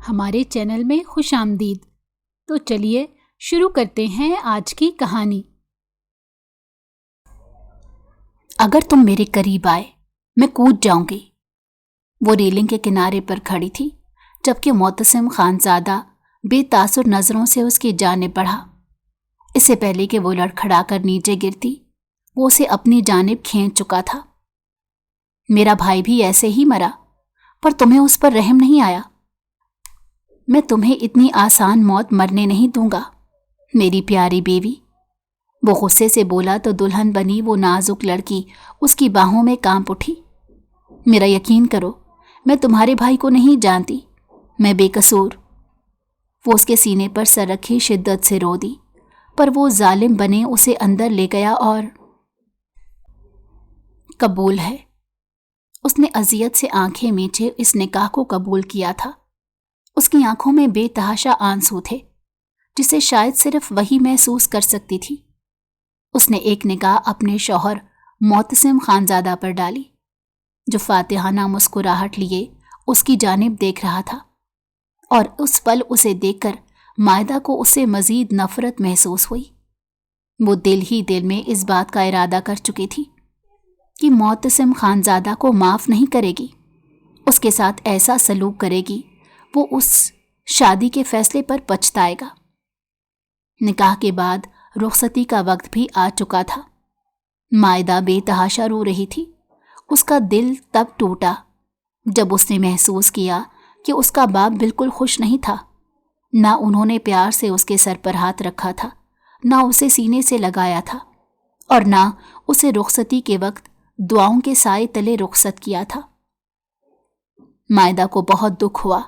ہمارے چینل میں خوش آمدید۔ تو چلیے شروع کرتے ہیں آج کی کہانی۔ اگر تم میرے قریب آئے میں کود جاؤں گی۔ وہ ریلنگ کے کنارے پر کھڑی تھی جبکہ معتصم خانزادہ بے تاثر نظروں سے اس کی جانب بڑھا۔ اس سے پہلے کہ وہ لڑکھڑا کر نیچے گرتی وہ اسے اپنی جانب کھینچ چکا تھا۔ میرا بھائی بھی ایسے ہی مرا پر تمہیں اس پر رحم نہیں آیا۔ میں تمہیں اتنی آسان موت مرنے نہیں دوں گا میری پیاری بیوی۔ وہ غصے سے بولا تو دلہن بنی وہ نازک لڑکی اس کی باہوں میں کانپ اٹھی۔ میرا یقین کرو میں تمہارے بھائی کو نہیں جانتی، میں بے قصور۔ وہ اس کے سینے پر سر رکھے شدت سے رو دی پر وہ ظالم بنے اسے اندر لے گیا اور قبول ہے۔ اس نے اذیت سے آنکھیں میچے اس نکاح کو قبول کیا تھا۔ اس کی آنکھوں میں بے تحاشا آنسو تھے جسے شاید صرف وہی محسوس کر سکتی تھی۔ اس نے ایک نگاہ اپنے شوہر معتصم خانزادہ پر ڈالی جو فاتحانہ مسکراہٹ لیے اس کی جانب دیکھ رہا تھا، اور اس پل اسے دیکھ کر مائدہ کو اس سے مزید نفرت محسوس ہوئی۔ وہ دل ہی دل میں اس بات کا ارادہ کر چکی تھی کہ معتصم خانزادہ کو معاف نہیں کرے گی، اس کے ساتھ ایسا سلوک کرے گی وہ اس شادی کے فیصلے پر پچھتائے گا۔ نکاح کے بعد رخصتی کا وقت بھی آ چکا تھا۔ مائدہ بے تحاشا رو رہی تھی۔ اس کا دل تب ٹوٹا جب اس نے محسوس کیا کہ اس کا باپ بالکل خوش نہیں تھا۔ نہ انہوں نے پیار سے اس کے سر پر ہاتھ رکھا تھا، نہ اسے سینے سے لگایا تھا، اور نہ اسے رخصتی کے وقت دعاؤں کے سائے تلے رخصت کیا تھا۔ مائدہ کو بہت دکھ ہوا۔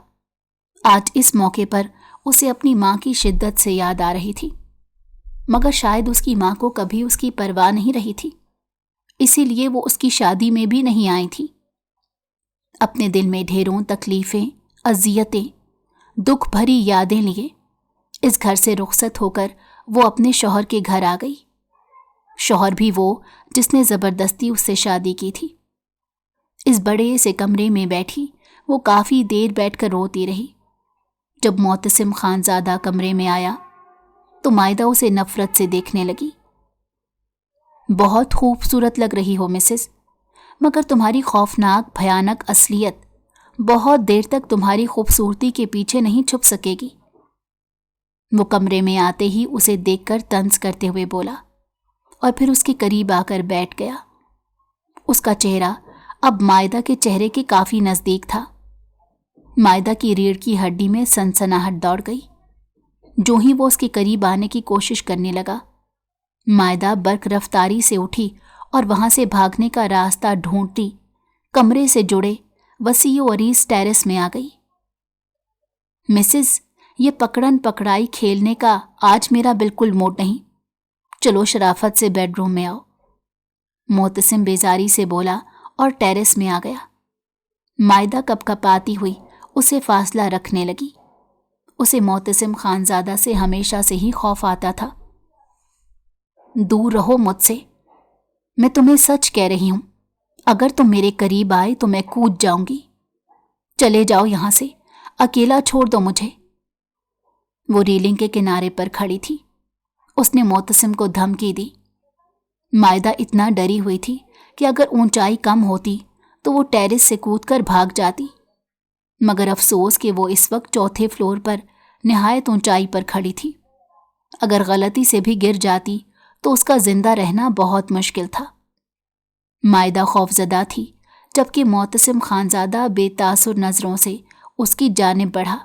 آج اس موقع پر اسے اپنی ماں کی شدت سے یاد آ رہی تھی، مگر شاید اس کی ماں کو کبھی اس کی پرواہ نہیں رہی تھی، اسی لیے وہ اس کی شادی میں بھی نہیں آئی تھی۔ اپنے دل میں ڈھیروں تکلیفیں، اذیتیں، دکھ بھری یادیں لیے اس گھر سے رخصت ہو کر وہ اپنے شوہر کے گھر آ گئی۔ شوہر بھی وہ جس نے زبردستی اس سے شادی کی تھی۔ اس بڑے سے کمرے میں بیٹھی وہ کافی دیر بیٹھ کر روتی رہی۔ جب معتصم خانزادہ کمرے میں آیا تو مائدہ اسے نفرت سے دیکھنے لگی۔ بہت خوبصورت لگ رہی ہو مسز، مگر تمہاری خوفناک بھیانک اصلیت بہت دیر تک تمہاری خوبصورتی کے پیچھے نہیں چھپ سکے گی۔ وہ کمرے میں آتے ہی اسے دیکھ کر طنز کرتے ہوئے بولا اور پھر اس کے قریب آ کر بیٹھ گیا۔ اس کا چہرہ اب مائدہ کے چہرے کے کافی نزدیک تھا۔ مائدہ کی ریڑھ کی ہڈی میں سنسناہٹ دوڑ گئی۔ جو ہی وہ اس کے قریب آنے کی کوشش کرنے لگا، مائدہ برق رفتاری سے اٹھی اور وہاں سے بھاگنے کا راستہ ڈھونڈتی کمرے سے جڑے وسیع و عریض ٹیرس میں آ گئی۔ مسز، یہ پکڑن پکڑائی کھیلنے کا آج میرا بالکل موڈ نہیں، چلو شرافت سے بیڈ روم میں آؤ۔ معتصم بیزاری سے بولا اور ٹیرس میں آ گیا۔ مائدہ کپ کپاتی ہوئی اسے فاصلہ رکھنے لگی۔ اسے معتصم خانزادہ سے ہمیشہ سے ہی خوف آتا تھا۔ دور رہو مجھ سے، میں تمہیں سچ کہہ رہی ہوں، اگر تم میرے قریب آئے تو میں کود جاؤں گی۔ چلے جاؤ یہاں سے، اکیلا چھوڑ دو مجھے۔ وہ ریلنگ کے کنارے پر کھڑی تھی۔ اس نے معتصم کو دھمکی دی۔ مائدہ اتنا ڈری ہوئی تھی کہ اگر اونچائی کم ہوتی تو وہ ٹیرس سے کود کر بھاگ جاتی، مگر افسوس کہ وہ اس وقت چوتھے فلور پر نہایت اونچائی پر کھڑی تھی۔ اگر غلطی سے بھی گر جاتی تو اس کا زندہ رہنا بہت مشکل تھا۔ مائدہ خوفزدہ تھی جبکہ معتصم خانزادہ بے تاثر نظروں سے اس کی جانب بڑھا۔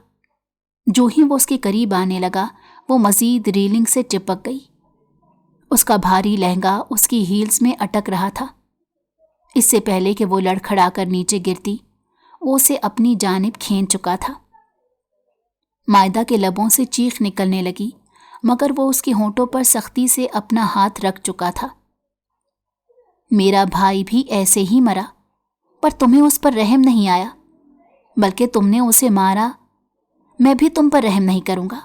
جو ہی وہ اس کے قریب آنے لگا وہ مزید ریلنگ سے چپک گئی۔ اس کا بھاری لہنگا اس کی ہیلز میں اٹک رہا تھا۔ اس سے پہلے کہ وہ لڑکھڑا کر نیچے گرتی وہ اسے اپنی جانب کھینچ چکا تھا۔ مائدہ کے لبوں سے چیخ نکلنے لگی مگر وہ اس کے ہونٹوں پر سختی سے اپنا ہاتھ رکھ چکا تھا۔ میرا بھائی بھی ایسے ہی مرا پر تمہیں اس پر رحم نہیں آیا، بلکہ تم نے اسے مارا۔ میں بھی تم پر رحم نہیں کروں گا،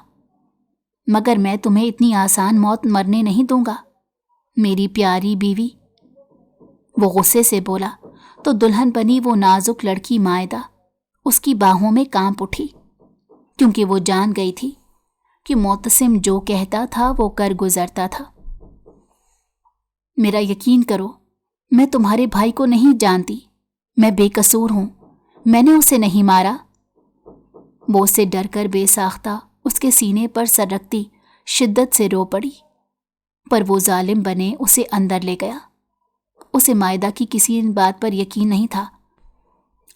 مگر میں تمہیں اتنی آسان موت مرنے نہیں دوں گا میری پیاری بیوی۔ وہ غصے سے بولا تو دلہن بنی وہ نازک لڑکی مائدہ اس کی باہوں میں کانپ اٹھی۔ کیونکہ وہ جان گئی تھی کہ معتصم جو کہتا تھا وہ کر گزرتا تھا۔ میرا یقین کرو، میں تمہارے بھائی کو نہیں جانتی، میں بے قصور ہوں، میں نے اسے نہیں مارا۔ وہ اس سے ڈر کر بے ساختہ اس کے سینے پر سر رکھتی شدت سے رو پڑی، پر وہ ظالم بنے اسے اندر لے گیا۔ اسے مائدہ کی کسی بات پر یقین نہیں تھا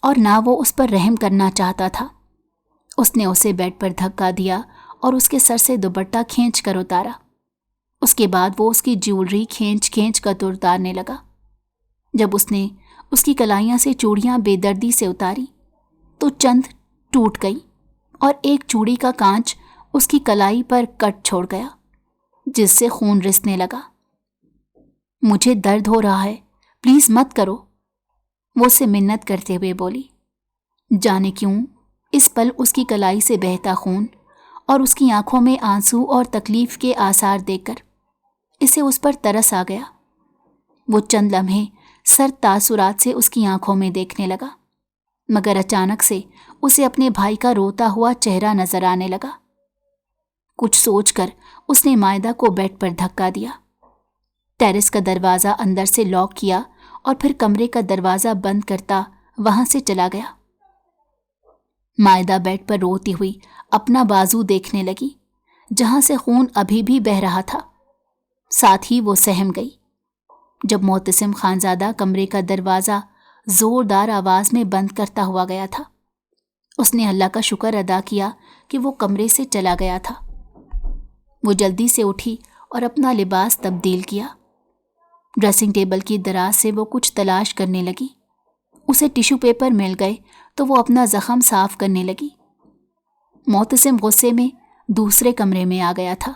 اور نہ وہ اس پر رحم کرنا چاہتا تھا۔ اس نے اسے بیڈ پر دھکا دیا اور اس کے سر سے دوپٹہ کھینچ کر اتارا۔ اس کے بعد وہ اس کی جیولری کھینچ کر اتارنے لگا۔ جب اس نے اس کی کلائیاں سے چوڑیاں بے دردی سے اتاری تو چند ٹوٹ گئی اور ایک چوڑی کا کانچ اس کی کلائی پر کٹ چھوڑ گیا، جس سے خون رسنے لگا۔ مجھے درد ہو رہا ہے، پلیز مت کرو، وہ اسے منت کرتے ہوئے بولی۔ جانے کیوں اس پل اس کی کلائی سے بہتا خون اور اس کی آنکھوں میں آنسو اور تکلیف کے آثار دیکھ کر اسے اس پر ترس آ گیا۔ وہ چند لمحے سرد تاثرات سے اس کی آنکھوں میں دیکھنے لگا، مگر اچانک سے اسے اپنے بھائی کا روتا ہوا چہرہ نظر آنے لگا۔ کچھ سوچ کر اس نے مائدہ کو بیڈ پر دھکا دیا، ٹیرس کا دروازہ اندر سے لاک کیا اور پھر کمرے کا دروازہ بند کرتا وہاں سے چلا گیا۔ مائدہ بیڈ پر روتی ہوئی اپنا بازو دیکھنے لگی جہاں سے خون ابھی بھی بہہ رہا تھا، ساتھ ہی وہ سہم گئی۔ جب معتصم خانزادہ کمرے کا دروازہ زوردار آواز میں بند کرتا ہوا گیا تھا، اس نے اللہ کا شکر ادا کیا کہ وہ کمرے سے چلا گیا تھا۔ وہ جلدی سے اٹھی اور اپنا لباس تبدیل کیا۔ ڈریسنگ ٹیبل کی دراز سے وہ کچھ تلاش کرنے لگی۔ اسے ٹیشو پیپر مل گئے تو وہ اپنا زخم صاف کرنے لگی۔ معتصم غصے میں دوسرے کمرے میں آ گیا تھا۔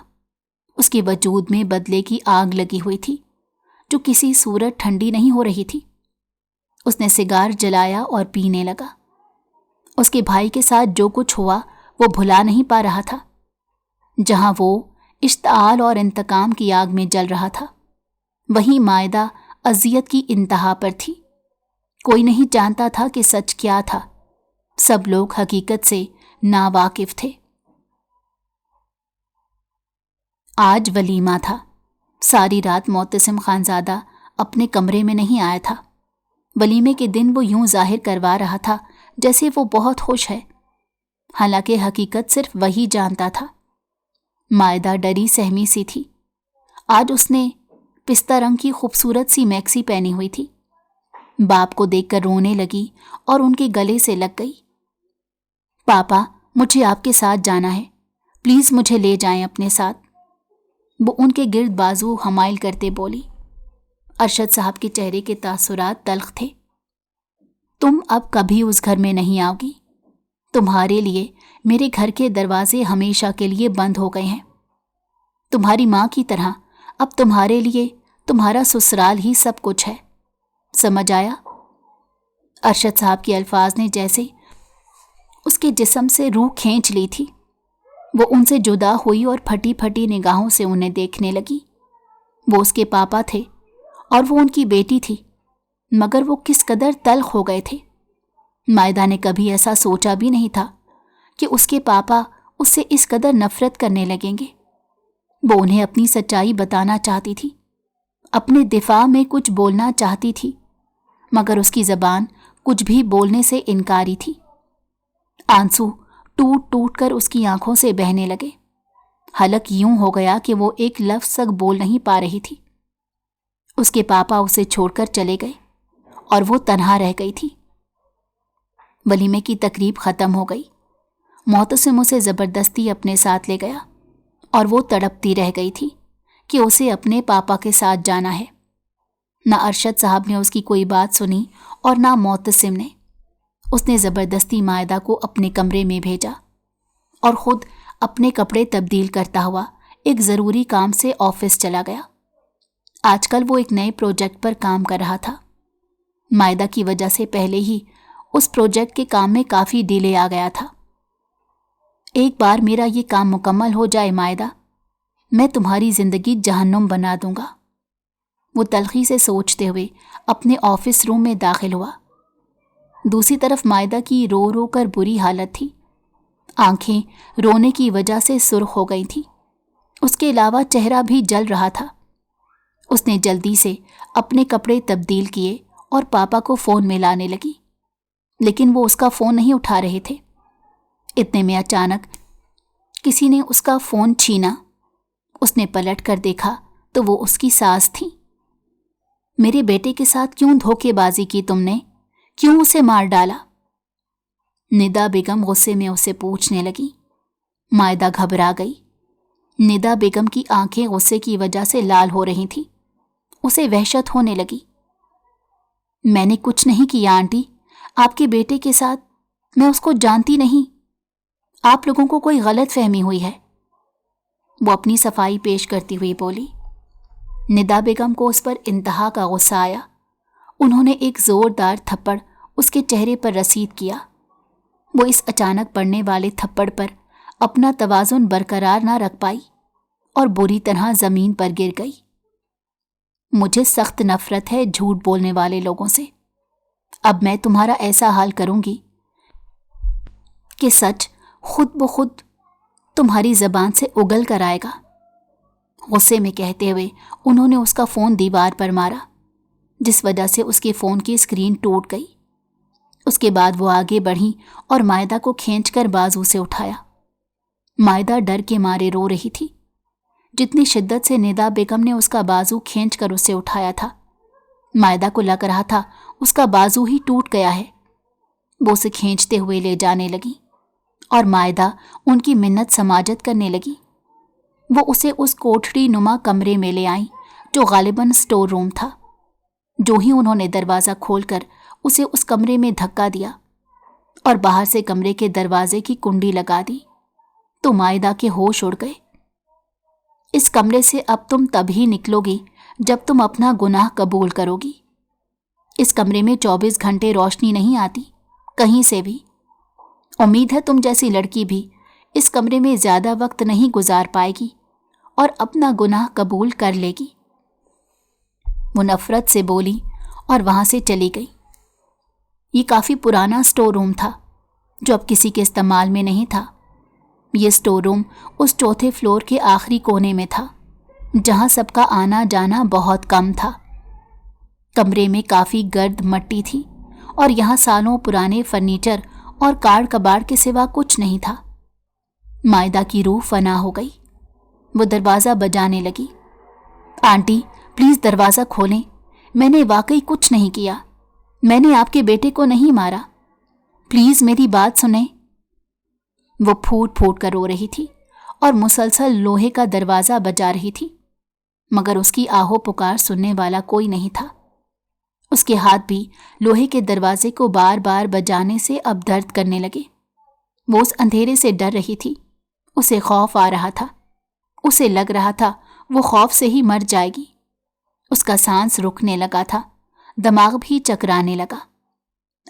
اس کے وجود میں بدلے کی آگ لگی ہوئی تھی جو کسی صورت ٹھنڈی نہیں ہو رہی تھی۔ اس نے سگار جلایا اور پینے لگا۔ اس کے بھائی کے ساتھ جو کچھ ہوا وہ بھلا نہیں پا رہا تھا۔ جہاں وہ اشتعال اور انتقام کی آگ میں جل رہا تھا، وہیں مائدہ اذیت کی انتہا پر تھی۔ کوئی نہیں جانتا تھا کہ سچ کیا تھا، سب لوگ حقیقت سے ناواقف تھے۔ آج ولیمہ تھا۔ ساری رات معتصم خانزادہ اپنے کمرے میں نہیں آیا تھا۔ ولیمے کے دن وہ یوں ظاہر کروا رہا تھا جیسے وہ بہت خوش ہے، حالانکہ حقیقت صرف وہی جانتا تھا۔ مائدہ ڈری سہمی سی تھی۔ آج اس نے پستہ رنگ کی خوبصورت سی میکسی پہنی ہوئی تھی۔ باپ کو دیکھ کر رونے لگی اور ان کے گلے سے لگ گئی۔ پاپا، مجھے آپ کے ساتھ جانا ہے، پلیز مجھے لے جائیں اپنے ساتھ، وہ ان کے گرد بازو حمائل کرتے بولی۔ ارشد صاحب کے چہرے کے تاثرات تلخ تھے۔ تم اب کبھی اس گھر میں نہیں آؤ گی، تمہارے لیے میرے گھر کے دروازے ہمیشہ کے لیے بند ہو گئے ہیں۔ تمہاری ماں کی طرح اب تمہارے لیے تمہارا سسرال ہی سب کچھ ہے، سمجھ آیا؟ ارشد صاحب کے الفاظ نے جیسے اس کے جسم سے روح کھینچ لی تھی۔ وہ ان سے جدا ہوئی اور پھٹی پھٹی نگاہوں سے انہیں دیکھنے لگی۔ وہ اس کے پاپا تھے اور وہ ان کی بیٹی تھی، مگر وہ کس قدر تلخ ہو گئے تھے۔ مائدہ نے کبھی ایسا سوچا بھی نہیں تھا کہ اس کے پاپا اس سے اس قدر نفرت کرنے لگیں گے۔ وہ انہیں اپنی سچائی بتانا چاہتی تھی، اپنے دفاع میں کچھ بولنا چاہتی تھی، مگر اس کی زبان کچھ بھی بولنے سے انکاری تھی۔ آنسو ٹوٹ ٹوٹ کر اس کی آنکھوں سے بہنے لگے۔ حلق یوں ہو گیا کہ وہ ایک لفظ تک بول نہیں پا رہی تھی۔ اس کے پاپا اسے چھوڑ کر چلے گئے اور وہ تنہا رہ گئی تھی۔ ولیمے کی تقریب ختم ہو گئی۔ معتصم اسے زبردستی اپنے ساتھ لے گیا اور وہ تڑپتی رہ گئی تھی کہ اسے اپنے پاپا کے ساتھ جانا ہے۔ نہ ارشد صاحب نے اس کی کوئی بات سنی اور نہ معتصم نے۔ اس نے زبردستی مائدہ کو اپنے کمرے میں بھیجا اور خود اپنے کپڑے تبدیل کرتا ہوا ایک ضروری کام سے آفس چلا گیا۔ آج کل وہ ایک نئے پروجیکٹ پر کام کر رہا تھا۔ مائدہ کی وجہ سے پہلے ہی اس پروجیکٹ کے کام میں کافی ڈیلے آ گیا تھا۔ ایک بار میرا یہ کام مکمل ہو جائے مائدہ، میں تمہاری زندگی جہنم بنا دوں گا، وہ تلخی سے سوچتے ہوئے اپنے آفس روم میں داخل ہوا۔ دوسری طرف مائدہ کی رو رو کر بری حالت تھی۔ आंखें रोने की वजह से सुर्ख हो गई थीं। उसके अलावा चेहरा भी जल रहा था। उसने जल्दी से अपने कपड़े तब्दील किए और पापा को फ़ोन मिलाने लगी, लेकिन वो उसका फ़ोन नहीं उठा रहे थे। इतने में अचानक किसी ने उसका फ़ोन छीना। उसने पलट कर देखा तो वो उसकी सास थी। मेरे बेटे के साथ क्यों धोखेबाजी की तुमने? क्यों उसे मार डाला? निदा बेगम गुस्से में उसे पूछने लगी। मायदा घबरा गई। निदा बेगम की आंखें गुस्से की वजह से लाल हो रही थीं। उसे वहशत होने लगी। मैंने कुछ नहीं किया आंटी, आपके बेटे के साथ। मैं उसको जानती नहीं। आप लोगों को कोई गलत फहमी हुई है। वो अपनी सफाई पेश करती हुई बोली। निदा बेगम को उस पर इंतहा का गुस्सा आया। उन्होंने एक जोरदार थप्पड़ उसके चेहरे पर रसीद किया। वो इस अचानक पड़ने वाले थप्पड़ पर अपना तवाज़ुन बरकरार ना रख पाई और बुरी तरह ज़मीन पर गिर गई। मुझे सख्त नफरत है झूठ बोलने वाले लोगों से। अब मैं तुम्हारा ऐसा हाल करूंगी कि सच खुद ब खुद तुम्हारी ज़बान से उगल कर आएगा। गुस्से में कहते हुए उन्होंने उसका फ़ोन दीवार पर मारा, जिस वजह से उसके फ़ोन की स्क्रीन टूट गई। उसके बाद वो आगे बढ़ी और मायदा को खींचकर बाजू से उठाया। मायदा डर के मारे रो रही थी। जितनी शिद्दत से निदा बेगम ने उसका बाजू खींचकर उसे उठाया था, मायदा को लग रहा था उसका बाजू ही टूट गया है। वो उसे खींचते हुए ले जाने लगी और मायदा उनकी मिन्नत समाजत करने लगी। वो उसे उस कोठड़ी नुमा कमरे में ले आई जो गालिबन स्टोर रूम था। जो ही उन्होंने दरवाज़ा खोलकर उसे उस कमरे में धक्का दिया और बाहर से कमरे के दरवाजे की कुंडी लगा दी, तो मायदा के होश उड़ गए। इस कमरे से अब तुम तभी निकलोगी जब तुम अपना गुनाह कबूल करोगी। इस कमरे में 24 घंटे रोशनी नहीं आती, कहीं से भी। उम्मीद है तुम जैसी लड़की भी इस कमरे में ज़्यादा वक्त नहीं गुजार पाएगी और अपना गुनाह कबूल कर लेगी। वो नफरत से बोली और वहाँ से चली गई। ये काफ़ी पुराना स्टोर रूम था जो अब किसी के इस्तेमाल में नहीं था। ये स्टोर रूम उस चौथे फ्लोर के आखिरी कोने में था, जहाँ सबका आना जाना बहुत कम था। कमरे में काफ़ी गर्द मट्टी थी और यहाँ सालों पुराने फर्नीचर और कार्ड कबाड़ के सिवा कुछ नहीं था। मायदा की रूह फना हो गई। वो दरवाज़ा बजाने लगी। आंटी प्लीज़ दरवाज़ा खोलें, मैंने वाकई कुछ नहीं किया। मैंने आपके बेटे को नहीं मारा। प्लीज़ मेरी बात सुने। वो फूट फूट कर रो रही थी और मुसलसल लोहे का दरवाज़ा बजा रही थी, मगर उसकी आहो पुकार सुनने वाला कोई नहीं था। उसके हाथ भी लोहे के दरवाजे को बार बार बजाने से अब दर्द करने लगे। वो उस अंधेरे से डर रही थी। उसे खौफ आ रहा था। उसे लग रहा था वो खौफ से ही मर जाएगी। उसका सांस रुकने लगा था, दिमाग भी चकराने लगा।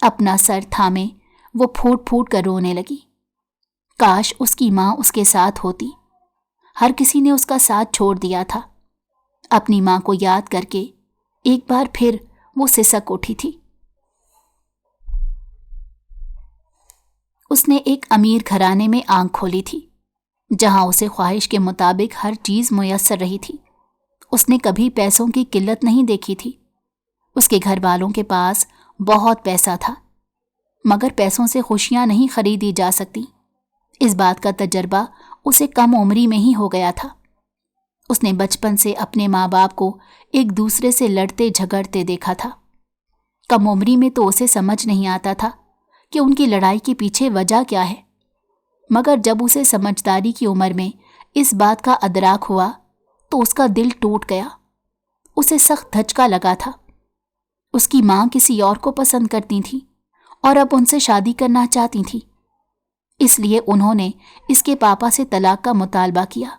अपना सर थामे वो फूट फूट कर रोने लगी। काश उसकी माँ उसके साथ होती। हर किसी ने उसका साथ छोड़ दिया था। अपनी माँ को याद करके एक बार फिर वो सिसक उठी थी। उसने एक अमीर घराने में आंख खोली थी, जहां उसे ख्वाहिश के मुताबिक हर चीज़ मुयस्सर रही थी। उसने कभी पैसों की किल्लत नहीं देखी थी। उसके घर वालों के पास बहुत पैसा था, मगर पैसों से खुशियां नहीं खरीदी जा सकती। इस बात का तजर्बा उसे कम उम्री में ही हो गया था। उसने बचपन से अपने माँ बाप को एक दूसरे से लड़ते झगड़ते देखा था। कम उम्री में तो उसे समझ नहीं आता था कि उनकी लड़ाई के पीछे वजह क्या है, मगर जब उसे समझदारी की उम्र में इस बात का अदराक हुआ तो उसका दिल टूट गया। उसे सख्त धचका लगा था। उसकी माँ किसी और को पसंद करती थी और अब उनसे शादी करना चाहती थी। इसलिए उन्होंने इसके पापा से तलाक का मुतालबा किया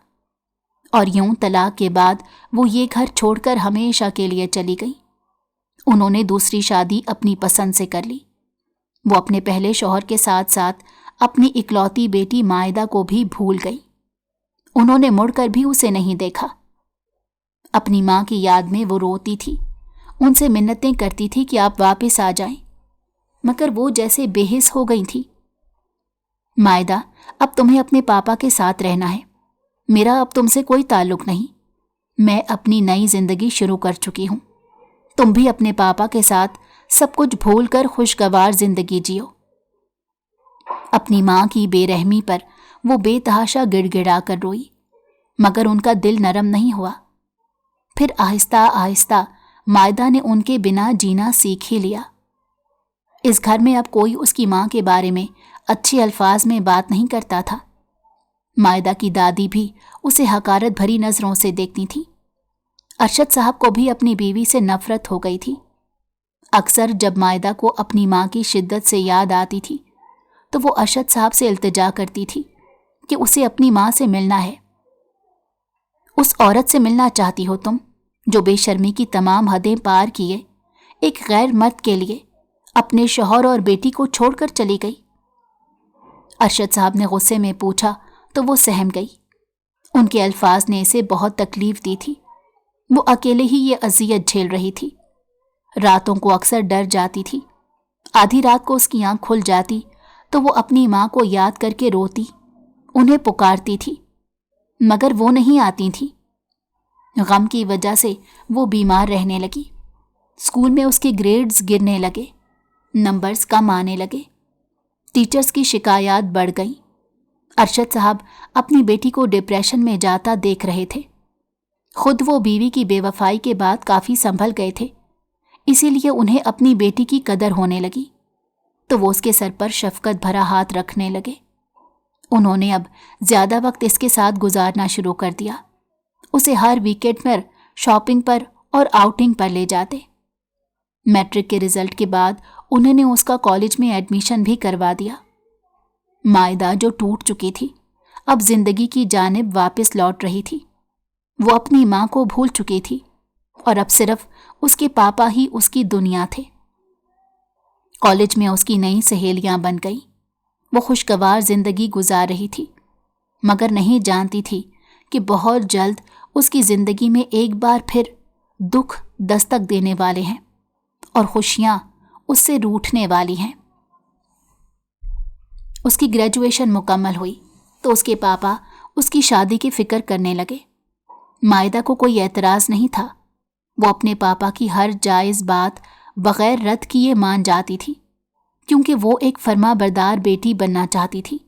और यूं तलाक के बाद वो ये घर छोड़कर हमेशा के लिए चली गई। उन्होंने दूसरी शादी अपनी पसंद से कर ली। वो अपने पहले शौहर के साथ साथ अपनी इकलौती बेटी मायदा को भी भूल गई। उन्होंने मुड़कर भी उसे नहीं देखा। अपनी माँ की याद में वो रोती थी, उनसे मिन्नतें करती थी कि आप वापस आ जाएं, मगर वो जैसे बेहिस हो गई थी। मायदा अब तुम्हें अपने पापा के साथ रहना है। मेरा अब तुमसे कोई ताल्लुक नहीं। मैं अपनी नई जिंदगी शुरू कर चुकी हूँ। तुम भी अपने पापा के साथ सब कुछ भूलकर खुशगवार जिंदगी जियो। अपनी माँ की बेरहमी पर वो बेतहाशा गिड़गिड़ा कर रोई, मगर उनका दिल नरम नहीं हुआ। फिर आहिस्ता आहिस्ता मायदा ने उनके बिना जीना सीख ही लिया। इस घर में अब कोई उसकी माँ के बारे में अच्छे अल्फाज में बात नहीं करता था। मायदा की दादी भी उसे हकारत भरी नजरों से देखती थी। अरशद साहब को भी अपनी बीवी से नफरत हो गई थी। अक्सर जब मायदा को अपनी माँ की शिद्दत से याद आती थी तो वो अरशद साहब से इल्तिजा करती थी कि उसे अपनी माँ से मिलना है। उस औरत से मिलना चाहती हो तुम, जो बेशर्मी की तमाम हदें पार किए एक गैर मर्द के लिए अपने शौहर और बेटी को छोड़कर चली गई। अरशद साहब ने गुस्से में पूछा तो वो सहम गई। उनके अल्फाज ने इसे बहुत तकलीफ दी थी। वो अकेले ही ये अजियत झेल रही थी। रातों को अक्सर डर जाती थी। आधी रात को उसकी आंख खुल जाती तो वो अपनी माँ को याद करके रोती, उन्हें पुकारती थी, मगर वो नहीं आती थी। गम की वजह से वो बीमार रहने लगी। स्कूल में उसके ग्रेड्स गिरने लगे, नंबर्स कम आने लगे, टीचर्स की शिकायत बढ़ गई। अरशद साहब अपनी बेटी को डिप्रेशन में जाता देख रहे थे। खुद वो बीवी की बेवफाई के बाद काफ़ी संभल गए थे, इसीलिए उन्हें अपनी बेटी की कदर होने लगी तो वो उसके सर पर शफकत भरा हाथ रखने लगे। उन्होंने अब ज़्यादा वक्त इसके साथ गुजारना शुरू कर दिया। उसे हर वीकेंड पर शॉपिंग पर और आउटिंग पर ले जाते। मैट्रिक के रिजल्ट के बाद उन्होंने उसका कॉलेज में एडमिशन भी करवा दिया। मायदा जो टूट चुकी थी अब जिंदगी की जानिब वापस लौट रही थी। वो अपनी माँ को भूल चुकी थी और अब सिर्फ उसके पापा ही उसकी दुनिया थे। कॉलेज में उसकी नई सहेलियां बन गई। वो खुशगवार जिंदगी गुजार रही थी, मगर नहीं जानती थी कि बहुत जल्द उसकी जिंदगी में एक बार फिर दुख दस्तक देने वाले हैं और खुशियां उससे रूठने वाली हैं। उसकी ग्रेजुएशन मुकम्मल हुई तो उसके पापा उसकी शादी की फिक्र करने लगे। मायदा को कोई एतराज़ नहीं था। वो अपने पापा की हर जायज़ बात बग़ैर रद्द किए मान जाती थी, क्योंकि वो एक फर्माबरदार बेटी बनना चाहती थी।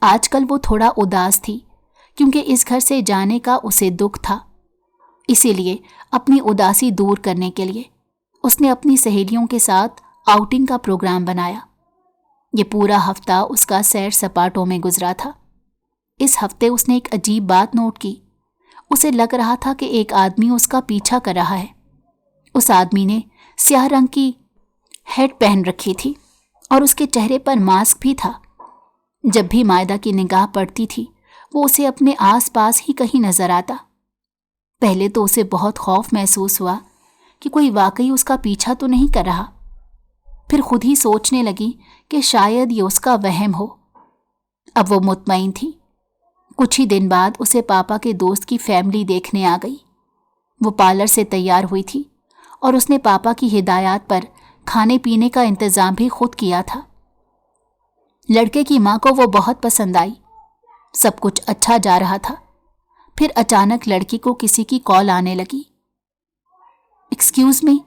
आजकल वो थोड़ा उदास थी, क्योंकि इस घर से जाने का उसे दुख था। इसीलिए अपनी उदासी दूर करने के लिए उसने अपनी सहेलियों के साथ आउटिंग का प्रोग्राम बनाया। ये पूरा हफ्ता उसका सैर सपाटों में गुजरा था। इस हफ्ते उसने एक अजीब बात नोट की। उसे लग रहा था कि एक आदमी उसका पीछा कर रहा है। उस आदमी ने स्याह रंग की हैट पहन रखी थी और उसके चेहरे पर मास्क भी था। जब भी मायदा की निगाह पड़ती थी वो उसे अपने आसपास ही कहीं नजर आता। पहले तो उसे बहुत खौफ महसूस हुआ कि कोई वाकई उसका पीछा तो नहीं कर रहा। फिर खुद ही सोचने लगी कि शायद ये उसका वहम हो। अब वो मुतमईन थी। कुछ ही दिन बाद उसे पापा के दोस्त की फैमिली देखने आ गई। वो पार्लर से तैयार हुई थी और उसने पापा की हिदायत पर खाने पीने का इंतज़ाम भी खुद किया था। लड़के की माँ को वो बहुत पसंद आई। सब कुछ अच्छा जा रहा था। फिर अचानक लड़की को किसी की कॉल आने लगी। एक्सक्यूज़ मी,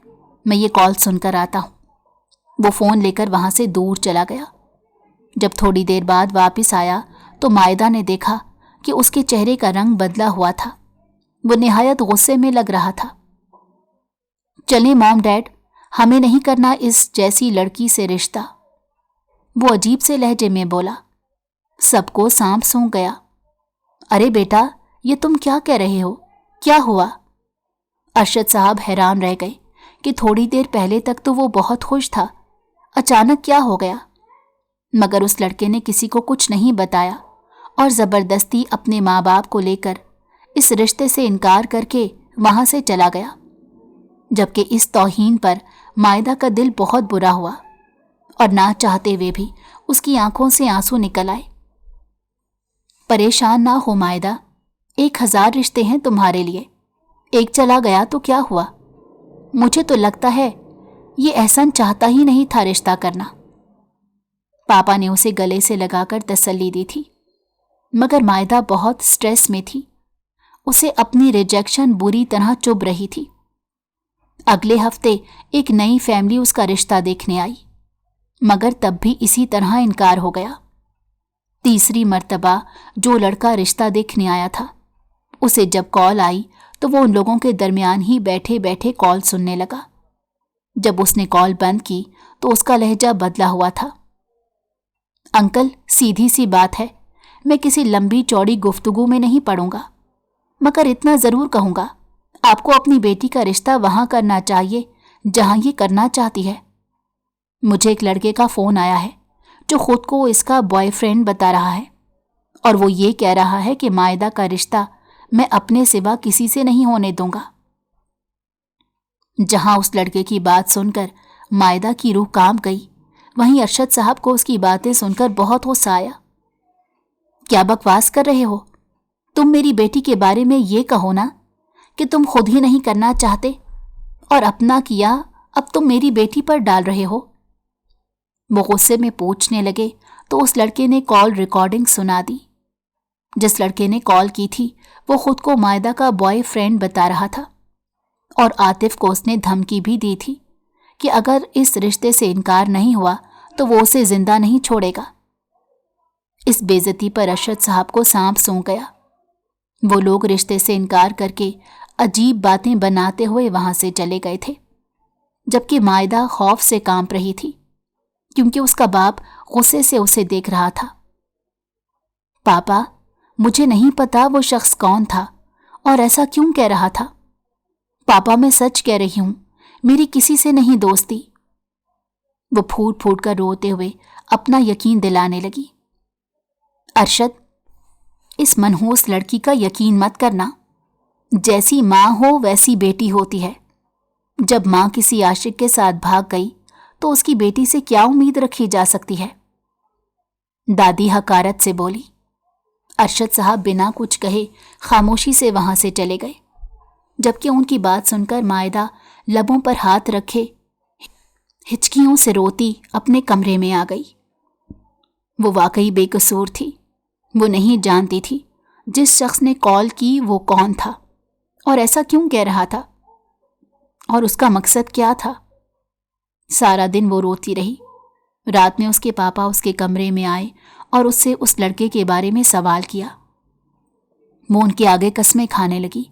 मैं ये कॉल सुनकर आता हूँ। वो फ़ोन लेकर वहाँ से दूर चला गया। जब थोड़ी देर बाद वापस आया तो मायदा ने देखा कि उसके चेहरे का रंग बदला हुआ था। वो निहायत गुस्से में लग रहा था। चलें मॉम डैड, हमें नहीं करना इस जैसी लड़की से रिश्ता, वो अजीब से लहजे में बोला। सबको सांप सूंघ गया। अरे बेटा, ये तुम क्या कह रहे हो? क्या हुआ? अरशद साहब हैरान रह गए कि थोड़ी देर पहले तक तो वो बहुत खुश था, अचानक क्या हो गया? मगर उस लड़के ने किसी को कुछ नहीं बताया और ज़बरदस्ती अपने माँ बाप को लेकर इस रिश्ते से इनकार करके वहाँ से चला गया। जबकि इस तौहीन पर मायदा का दिल बहुत बुरा हुआ और ना चाहते हुए भी उसकी आंखों से आंसू निकल आए। परेशान ना हो मायदा, 1000 रिश्ते हैं तुम्हारे लिए, एक चला गया तो क्या हुआ? मुझे तो लगता है ये एहसन चाहता ही नहीं था रिश्ता करना। पापा ने उसे गले से लगाकर तसल्ली दी थी, मगर मायदा बहुत स्ट्रेस में थी। उसे अपनी रिजेक्शन बुरी तरह चुभ रही थी। अगले हफ्ते एक नई फैमिली उसका रिश्ता देखने आई, मगर तब भी इसी तरह इनकार हो गया। तीसरी मर्तबा जो लड़का रिश्ता देखने आया था, उसे जब कॉल आई तो वो उन लोगों के दरमियान ही बैठे बैठे कॉल सुनने लगा। जब उसने कॉल बंद की तो उसका लहजा बदला हुआ था। अंकल, सीधी सी बात है, मैं किसी लंबी चौड़ी गुफ्तगू में नहीं पड़ूंगा, मगर इतना जरूर कहूंगा, आपको अपनी बेटी का रिश्ता वहां करना चाहिए जहां ये करना चाहती है। मुझे एक लड़के का फोन आया है जो खुद को इसका बॉयफ्रेंड बता रहा है, और वो ये कह रहा है कि मायदा का रिश्ता मैं अपने सिवा किसी से नहीं होने दूंगा। जहां उस लड़के की बात सुनकर मायदा की रूह कांप गई, वहीं अरशद साहब को उसकी बातें सुनकर बहुत गुस्सा आया। क्या बकवास कर रहे हो? तुम मेरी बेटी के बारे में ये कहो ना कि तुम खुद ही नहीं करना चाहते, और अपना किया अब तुम मेरी बेटी पर डाल रहे हो। वो गुस्से में पूछने लगे तो उस लड़के ने कॉल रिकॉर्डिंग सुना दी। जिस लड़के ने कॉल की थी वो खुद को मायदा का बॉयफ्रेंड बता रहा था, और आतिफ को उसने धमकी भी दी थी कि अगर इस रिश्ते से इनकार नहीं हुआ तो वो उसे जिंदा नहीं छोड़ेगा। इस बेइज्जती पर अरशद साहब को सांप सूंघ गया। वो लोग रिश्ते से इनकार करके अजीब बातें बनाते हुए वहां से चले गए थे, जबकि मायदा खौफ से कांप रही थी, क्योंकि उसका बाप गुस्से से उसे देख रहा था। पापा, मुझे नहीं पता वो शख्स कौन था और ऐसा क्यों कह रहा था। पापा, मैं सच कह रही हूं, मेरी किसी से नहीं दोस्ती। वो फूट फूट कर रोते हुए अपना यकीन दिलाने लगी। अरशद, इस मनहूस लड़की का यकीन मत करना। जैसी माँ हो वैसी बेटी होती है। जब माँ किसी आशिक के साथ भाग गई तो उसकी बेटी से क्या उम्मीद रखी जा सकती है? दादी हकारत से बोली। अरशद साहब बिना कुछ कहे खामोशी से वहां से चले गए, जबकि उनकी बात सुनकर मायदा लबों पर हाथ रखे हिचकियों से रोती अपने कमरे में आ गई। वो वाकई बेकसूर थी। वो नहीं जानती थी जिस शख्स ने कॉल की वो कौन था और ऐसा क्यों कह रहा था, और उसका मकसद क्या था। सारा दिन वो रोती रही। रात में उसके पापा उसके कमरे में आए और उससे उस लड़के के बारे में सवाल किया। वो उनके आगे कसमें खाने लगी,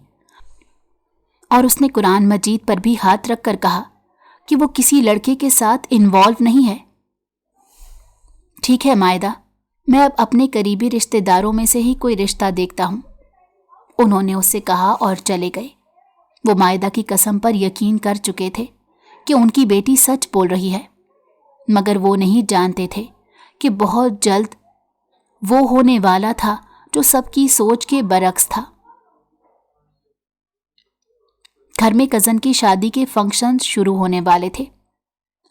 और उसने कुरान मजीद पर भी हाथ रखकर कहा कि वो किसी लड़के के साथ इन्वॉल्व नहीं है। ठीक है मायदा, मैं अब अपने करीबी रिश्तेदारों में से ही कोई रिश्ता देखता हूं, उन्होंने उससे कहा और चले गए। वो मायदा की कसम पर यकीन कर चुके थे कि उनकी बेटी सच बोल रही है, मगर वो नहीं जानते थे कि बहुत जल्द वो होने वाला था जो सबकी सोच के बरक्स था। घर में कज़न की शादी के फंक्शन शुरू होने वाले थे।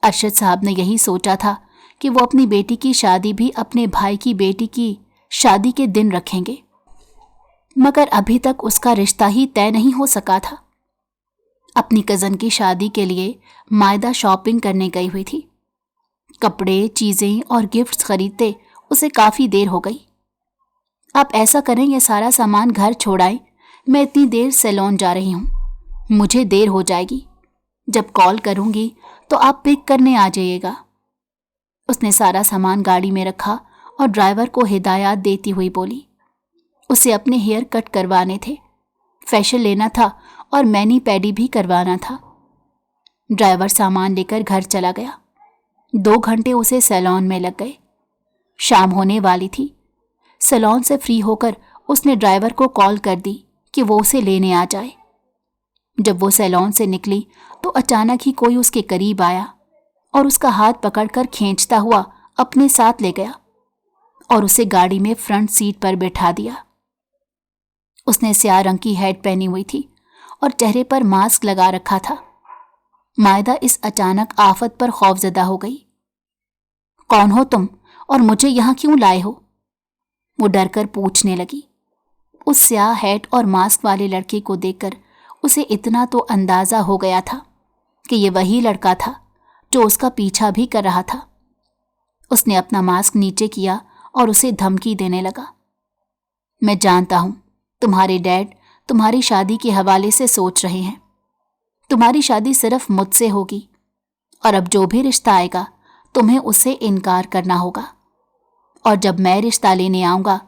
अरशद साहब ने यही सोचा था कि वो अपनी बेटी की शादी भी अपने भाई की बेटी की शादी के दिन रखेंगे, मगर अभी तक उसका रिश्ता ही तय नहीं हो सका था। अपनी कज़न की शादी के लिए मायदा शॉपिंग करने गई हुई थी। कपड़े, चीज़ें और गिफ्ट्स खरीदते उसे काफ़ी देर हो गई। आप ऐसा करें, ये सारा सामान घर छोड़ाएं, मैं इतनी देर सैलून जा रही हूँ, मुझे देर हो जाएगी। जब कॉल करूँगी तो आप पिक करने आ जाइएगा। उसने सारा सामान गाड़ी में रखा और ड्राइवर को हिदायत देती हुई बोली। उसे अपने हेयर कट करवाने थे, फैशियल लेना था और मैनी पैडी भी करवाना था। ड्राइवर सामान लेकर घर चला गया। 2 घंटे उसे सैलून में लग गए। शाम होने वाली थी। सैलून से फ्री होकर उसने ड्राइवर को कॉल कर दी कि वो उसे लेने आ जाए। जब वो सैलून से निकली तो अचानक ही कोई उसके करीब आया और उसका हाथ पकड़कर खींचता हुआ अपने साथ ले गया और उसे गाड़ी में फ्रंट सीट पर बैठा दिया। उसने स्याह रंग की हैट पहनी हुई थी और चेहरे पर मास्क लगा रखा था। मायदा इस अचानक आफत पर खौफजदा हो गई। कौन हो तुम और मुझे यहाँ क्यों लाए हो? वो डर कर पूछने लगी। उस स्याह हैट और मास्क वाले लड़के को देखकर उसे इतना तो अंदाजा हो गया था कि ये वही लड़का था जो उसका पीछा भी कर रहा था। اس نے اپنا ماسک نیچے کیا اور اسے دھمکی دینے لگا۔ میں جانتا ہوں تمہارے ڈیڈ تمہاری شادی کے حوالے سے سوچ رہے ہیں۔ تمہاری شادی صرف مجھ سے ہوگی، اور اب جو بھی رشتہ آئے گا تمہیں اس سے انکار کرنا ہوگا، اور جب میں رشتہ لینے آؤں گا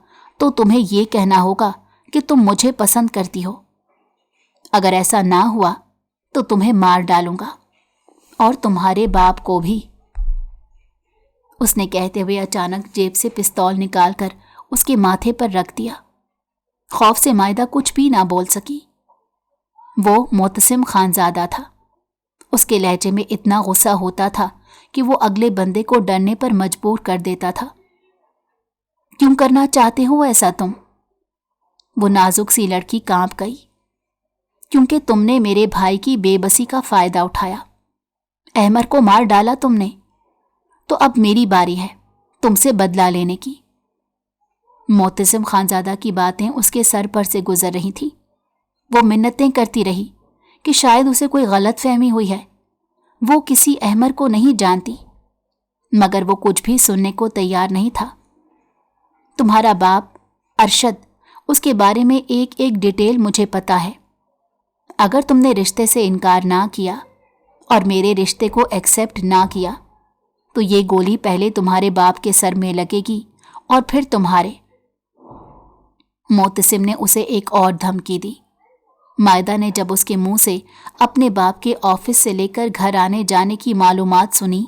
تو تمہیں یہ کہنا ہوگا کہ تم مجھے پسند کرتی ہو۔ اگر ایسا نہ ہوا تو تمہیں مار ڈالوں گا، اور تمہارے باپ کو بھی۔ اس نے کہتے ہوئے اچانک جیب سے پستول نکال کر اس کے ماتھے پر رکھ دیا۔ خوف سے مائدہ کچھ بھی نہ بول سکی۔ وہ معتصم خانزادہ تھا۔ اس کے لہجے میں اتنا غصہ ہوتا تھا کہ وہ اگلے بندے کو ڈرنے پر مجبور کر دیتا تھا۔ کیوں کرنا چاہتے ہو ایسا تم؟ وہ نازک سی لڑکی کانپ گئی۔ کیونکہ تم نے میرے بھائی کی بے بسی کا فائدہ اٹھایا، احمر کو مار ڈالا تم نے، تو اب میری باری ہے تم سے بدلہ لینے کی۔ معتصم خانزادہ کی باتیں اس کے سر پر سے گزر رہی تھی۔ وہ منتیں کرتی رہی کہ شاید اسے کوئی غلط فہمی ہوئی ہے، وہ کسی احمر کو نہیں جانتی، مگر وہ کچھ بھی سننے کو تیار نہیں تھا۔ تمہارا باپ ارشد، اس کے بارے میں ایک ایک ڈیٹیل مجھے پتا ہے۔ اگر تم نے رشتے سے انکار نہ کیا اور میرے رشتے کو ایکسیپٹ نہ کیا تو یہ گولی پہلے تمہارے باپ کے سر میں لگے گی اور پھر تمہارے۔ معتصم نے اسے ایک اور دھمکی دی۔ مائدہ نے جب اس کے منہ سے اپنے باپ کے آفس سے لے کر گھر آنے جانے کی معلومات سنی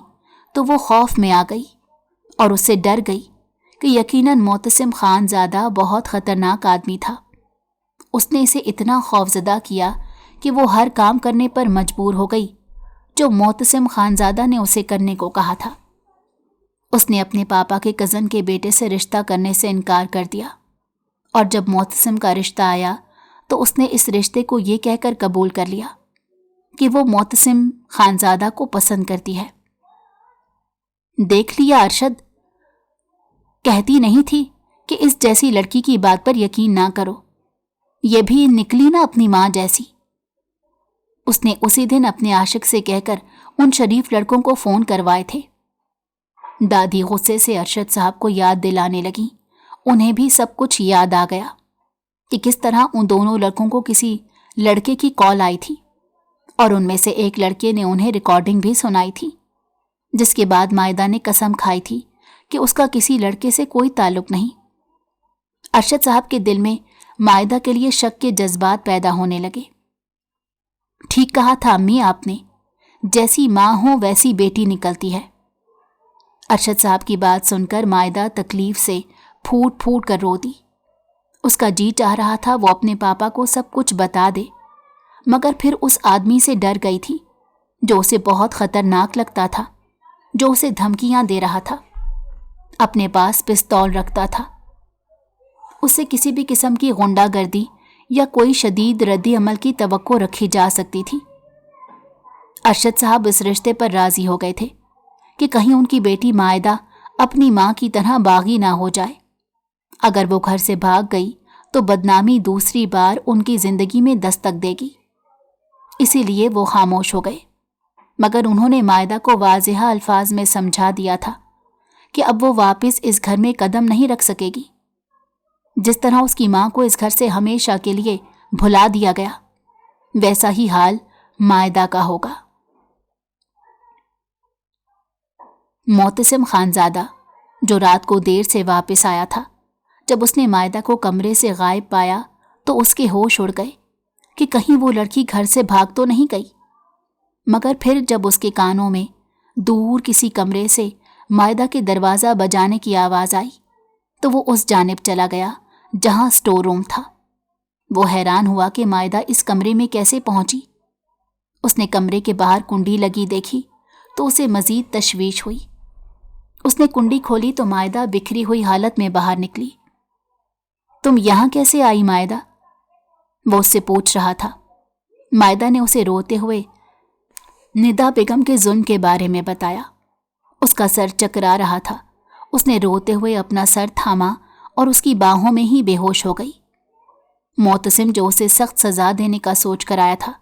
تو وہ خوف میں آ گئی اور اس سے ڈر گئی کہ یقیناً معتصم خانزادہ بہت خطرناک آدمی تھا۔ اس نے اسے اتنا خوفزدہ کیا کہ وہ ہر کام کرنے پر مجبور ہو گئی جو معتصم خانزادہ نے اسے کرنے کو کہا تھا۔ اس نے اپنے پاپا کے کزن کے بیٹے سے رشتہ کرنے سے انکار کر دیا، اور جب معتصم کا رشتہ آیا تو اس نے اس رشتے کو یہ کہہ کر قبول کر لیا کہ وہ معتصم خانزادہ کو پسند کرتی ہے۔ دیکھ لیا ارشد، کہتی نہیں تھی کہ اس جیسی لڑکی کی بات پر یقین نہ کرو، یہ بھی نکلی نا اپنی ماں جیسی۔ اس نے اسی دن اپنے عاشق سے کہہ کر ان شریف لڑکوں کو فون کروائے تھے۔ دادی غصے سے ارشد صاحب کو یاد دلانے لگی۔ انہیں بھی سب کچھ یاد آ گیا کہ کس طرح ان دونوں لڑکوں کو کسی لڑکے کی کال آئی تھی، اور ان میں سے ایک لڑکے نے انہیں ریکارڈنگ بھی سنائی تھی، جس کے بعد مائدہ نے قسم کھائی تھی کہ اس کا کسی لڑکے سے کوئی تعلق نہیں۔ ارشد صاحب کے دل میں مائدہ کے لیے شک کے جذبات پیدا ہونے لگے۔ ٹھیک کہا تھا امی آپ نے، جیسی ماں ہو ویسی بیٹی نکلتی ہے۔ ارشد صاحب کی بات سن کر مائدہ تکلیف سے پھوٹ پھوٹ کر رو دی۔ اس کا جی چاہ رہا تھا وہ اپنے پاپا کو سب کچھ بتا دے، مگر پھر اس آدمی سے ڈر گئی تھی جو اسے بہت خطرناک لگتا تھا، جو اسے دھمکیاں دے رہا تھا، اپنے پاس پستول رکھتا تھا۔ اس سے کسی بھی قسم کی غنڈہ گردی یا کوئی شدید ردی عمل کی توقع رکھی جا سکتی تھی۔ ارشد صاحب اس رشتے پر راضی ہو گئے تھے کہ کہیں ان کی بیٹی مائدہ اپنی ماں کی طرح باغی نہ ہو جائے۔ اگر وہ گھر سے بھاگ گئی تو بدنامی دوسری بار ان کی زندگی میں دستک دے گی، اسی لیے وہ خاموش ہو گئے۔ مگر انہوں نے مائدہ کو واضح الفاظ میں سمجھا دیا تھا کہ اب وہ واپس اس گھر میں قدم نہیں رکھ سکے گی۔ جس طرح اس کی ماں کو اس گھر سے ہمیشہ کے لیے بھلا دیا گیا، ویسا ہی حال مائدہ کا ہوگا۔ معتصم خانزادہ جو رات کو دیر سے واپس آیا تھا، جب اس نے مائدہ کو کمرے سے غائب پایا تو اس کے ہوش اڑ گئے کہ کہیں وہ لڑکی گھر سے بھاگ تو نہیں گئی۔ مگر پھر جب اس کے کانوں میں دور کسی کمرے سے مائدہ کے دروازہ بجانے کی آواز آئی تو وہ اس جانب چلا گیا جہاں اسٹور روم تھا۔ وہ حیران ہوا کہ مائدہ اس کمرے میں کیسے پہنچی۔ اس نے کمرے کے باہر کنڈی لگی دیکھی تو اسے مزید تشویش ہوئی۔ اس نے کنڈی کھولی تو مائدہ بکھری ہوئی حالت میں باہر نکلی۔ تم یہاں کیسے آئی مائدہ؟ وہ اس سے پوچھ رہا تھا۔ مائدہ نے اسے روتے ہوئے ندا بیگم کے ظلم کے بارے میں بتایا۔ اس کا سر چکرا رہا تھا۔ اس نے روتے ہوئے اپنا سر تھاما اور اس کی باہوں میں ہی بے ہوش ہو گئی۔ معتصم جو اسے سخت سزا دینے کا سوچ کر آیا تھا،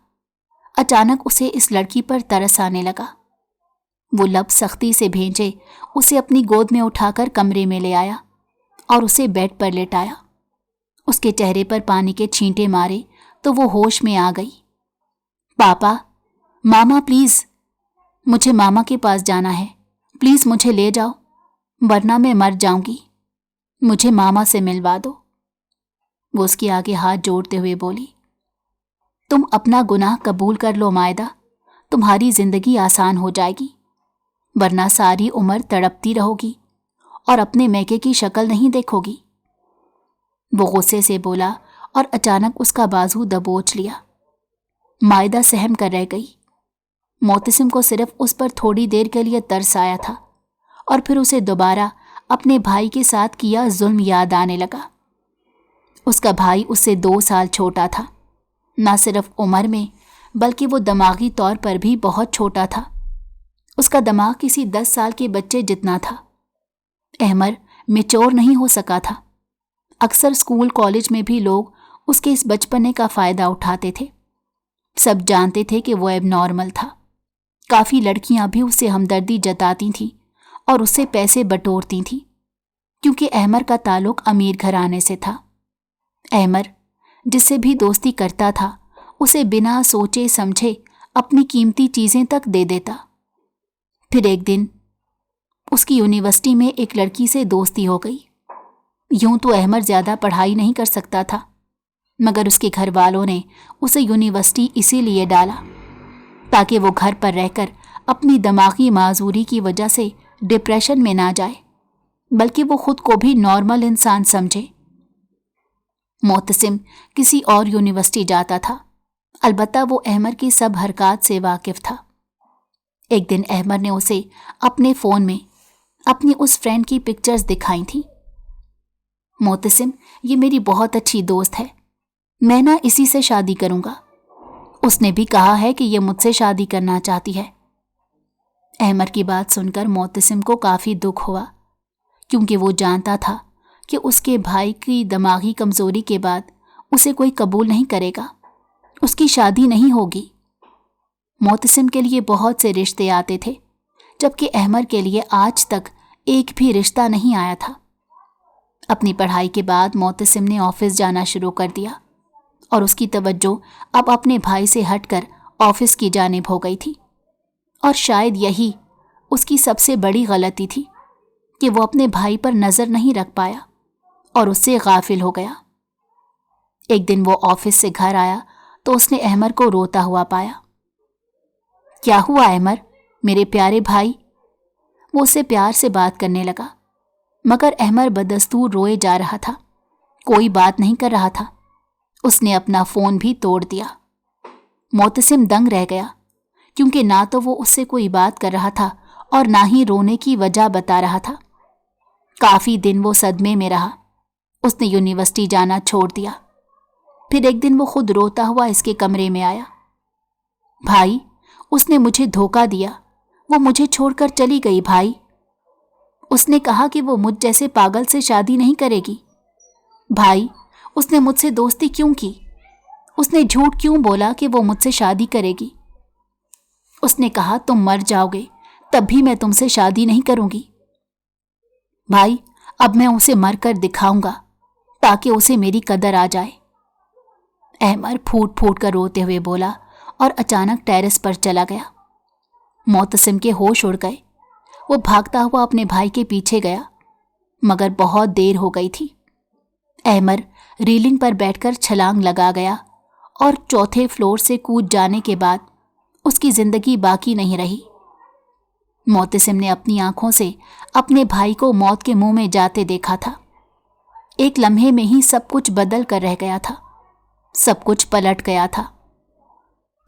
اچانک اسے اس لڑکی پر ترس آنے لگا۔ وہ لب سختی سے بھینچے اسے اپنی گود میں اٹھا کر کمرے میں لے آیا اور اسے بیڈ پر لٹایا۔ اس کے چہرے پر پانی کے چھینٹے مارے تو وہ ہوش میں آ گئی۔ پاپا، ماما پلیز، مجھے ماما کے پاس جانا ہے، پلیز مجھے لے جاؤ ورنہ میں مر جاؤں گی، مجھے ماما سے ملوا دو۔ وہ اس کے آگے ہاتھ جوڑتے ہوئے بولی، تم اپنا گناہ قبول کر لو مائدہ، تمہاری زندگی آسان ہو جائے گی، ورنہ ساری عمر تڑپتی رہو گی اور اپنے میکے کی شکل نہیں دیکھو گی۔ وہ غصے سے بولا اور اچانک اس کا بازو دبوچ لیا۔ مائدہ سہم کر رہ گئی۔ معتصم کو صرف اس پر تھوڑی دیر کے لیے ترس آیا تھا اور پھر اسے دوبارہ اپنے بھائی کے ساتھ کیا ظلم یاد آنے لگا۔ اس کا بھائی اس سے 2 سال چھوٹا تھا، نہ صرف عمر میں بلکہ وہ دماغی طور پر بھی بہت چھوٹا تھا۔ اس کا دماغ کسی 10 سال کے بچے جتنا تھا۔ احمر میچور نہیں ہو سکا تھا۔ اکثر اسکول کالج میں بھی لوگ اس کے اس بچپنے کا فائدہ اٹھاتے تھے۔ سب جانتے تھے کہ وہ اب نارمل تھا۔ کافی لڑکیاں بھی اس سے ہمدردی جتاتی تھیں اور اس سے پیسے بٹورتی تھیں، کیونکہ احمر کا تعلق امیر گھرانے سے تھا۔ احمر جس سے بھی دوستی کرتا تھا اسے بنا سوچے سمجھے اپنی قیمتی چیزیں تک دے دیتا۔ پھر ایک دن اس کی یونیورسٹی میں ایک لڑکی سے دوستی ہو گئی۔ یوں تو احمر زیادہ پڑھائی نہیں کر سکتا تھا، مگر اس کے گھر والوں نے اسے یونیورسٹی اسی لیے ڈالا تاکہ وہ گھر پر رہ کر اپنی دماغی معذوری کی وجہ سے ڈپریشن میں نہ جائے، بلکہ وہ خود کو بھی نارمل انسان سمجھے۔ معتصم کسی اور یونیورسٹی جاتا تھا، البتہ وہ احمر کی سب حرکات سے واقف تھا۔ ایک دن احمر نے اسے اپنے فون میں اپنی اس فرینڈ کی پکچرز دکھائی تھیں۔ معتصم، یہ میری بہت اچھی دوست ہے، میں نہ اسی سے شادی کروں گا، اس نے بھی کہا ہے کہ یہ مجھ سے شادی کرنا چاہتی ہے۔ احمر کی بات سن کر معتصم کو کافی دکھ ہوا، کیونکہ وہ جانتا تھا کہ اس کے بھائی کی دماغی کمزوری کے بعد اسے کوئی قبول نہیں کرے گا، اس کی شادی نہیں ہوگی۔ معتصم کے لیے بہت سے رشتے آتے تھے، جبکہ احمر کے لیے آج تک ایک بھی رشتہ نہیں آیا تھا۔ اپنی پڑھائی کے بعد معتصم نے آفس جانا شروع کر دیا اور اس کی توجہ اب اپنے بھائی سے ہٹ کر آفس کی جانب ہو گئی تھی، اور شاید یہی اس کی سب سے بڑی غلطی تھی کہ وہ اپنے بھائی پر نظر نہیں رکھ پایا اور اس سے غافل ہو گیا۔ ایک دن وہ آفس سے گھر آیا تو اس نے احمر کو روتا ہوا پایا۔ کیا ہوا احمر، میرے پیارے بھائی؟ وہ اس سے پیار سے بات کرنے لگا، مگر احمر بدستور روئے جا رہا تھا، کوئی بات نہیں کر رہا تھا۔ اس نے اپنا فون بھی توڑ دیا۔ معتصم دنگ رہ گیا، کیونکہ نہ تو وہ اس سے کوئی بات کر رہا تھا اور نہ ہی رونے کی وجہ بتا رہا تھا۔ کافی دن وہ صدمے میں رہا۔ اس نے یونیورسٹی جانا چھوڑ دیا۔ پھر ایک دن وہ خود روتا ہوا اس کے کمرے میں آیا۔ بھائی، اس نے مجھے دھوکہ دیا، وہ مجھے چھوڑ کر چلی گئی بھائی۔ اس نے کہا کہ وہ مجھ جیسے پاگل سے شادی نہیں کرے گی۔ بھائی، اس نے مجھ سے دوستی کیوں کی؟ اس نے جھوٹ کیوں بولا کہ وہ مجھ سے شادی کرے گی؟ اس نے کہا تم مر جاؤ گے تب بھی میں تم سے شادی نہیں کروں گی۔ بھائی، اب میں اسے مر کر دکھاؤں گا تاکہ اسے میری قدر آ جائے۔ احمر پھوٹ پھوٹ کر روتے ہوئے بولا اور اچانک ٹیرس پر چلا گیا۔ معتصم کے ہوش اڑ گئے۔ وہ بھاگتا ہوا اپنے بھائی کے پیچھے گیا، مگر بہت دیر ہو گئی تھی۔ احمر ریلنگ پر بیٹھ کر چھلانگ لگا گیا اور 4تھے فلور سے کود جانے کے بعد اس کی زندگی باقی نہیں رہی۔ معتصم نے اپنی آنکھوں سے اپنے بھائی کو موت کے منہ میں جاتے دیکھا تھا۔ ایک لمحے میں ہی سب کچھ بدل کر رہ گیا تھا، سب کچھ پلٹ گیا تھا۔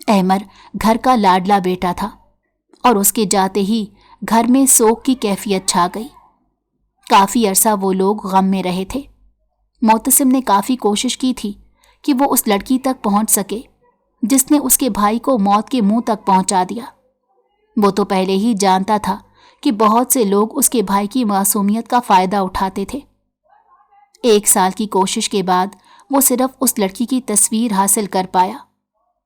احمر گھر کا لاڈلا بیٹا تھا اور اس کے جاتے ہی گھر میں سوگ کی کیفیت چھا گئی۔ کافی عرصہ وہ لوگ غم میں رہے تھے۔ معتصم نے کافی کوشش کی تھی کہ وہ اس لڑکی تک پہنچ سکے جس نے اس کے بھائی کو موت کے منہ تک پہنچا دیا۔ وہ تو پہلے ہی جانتا تھا کہ بہت سے لوگ اس کے بھائی کی معصومیت کا فائدہ اٹھاتے تھے۔ 1 سال کی کوشش کے بعد وہ صرف اس لڑکی کی تصویر حاصل کر پایا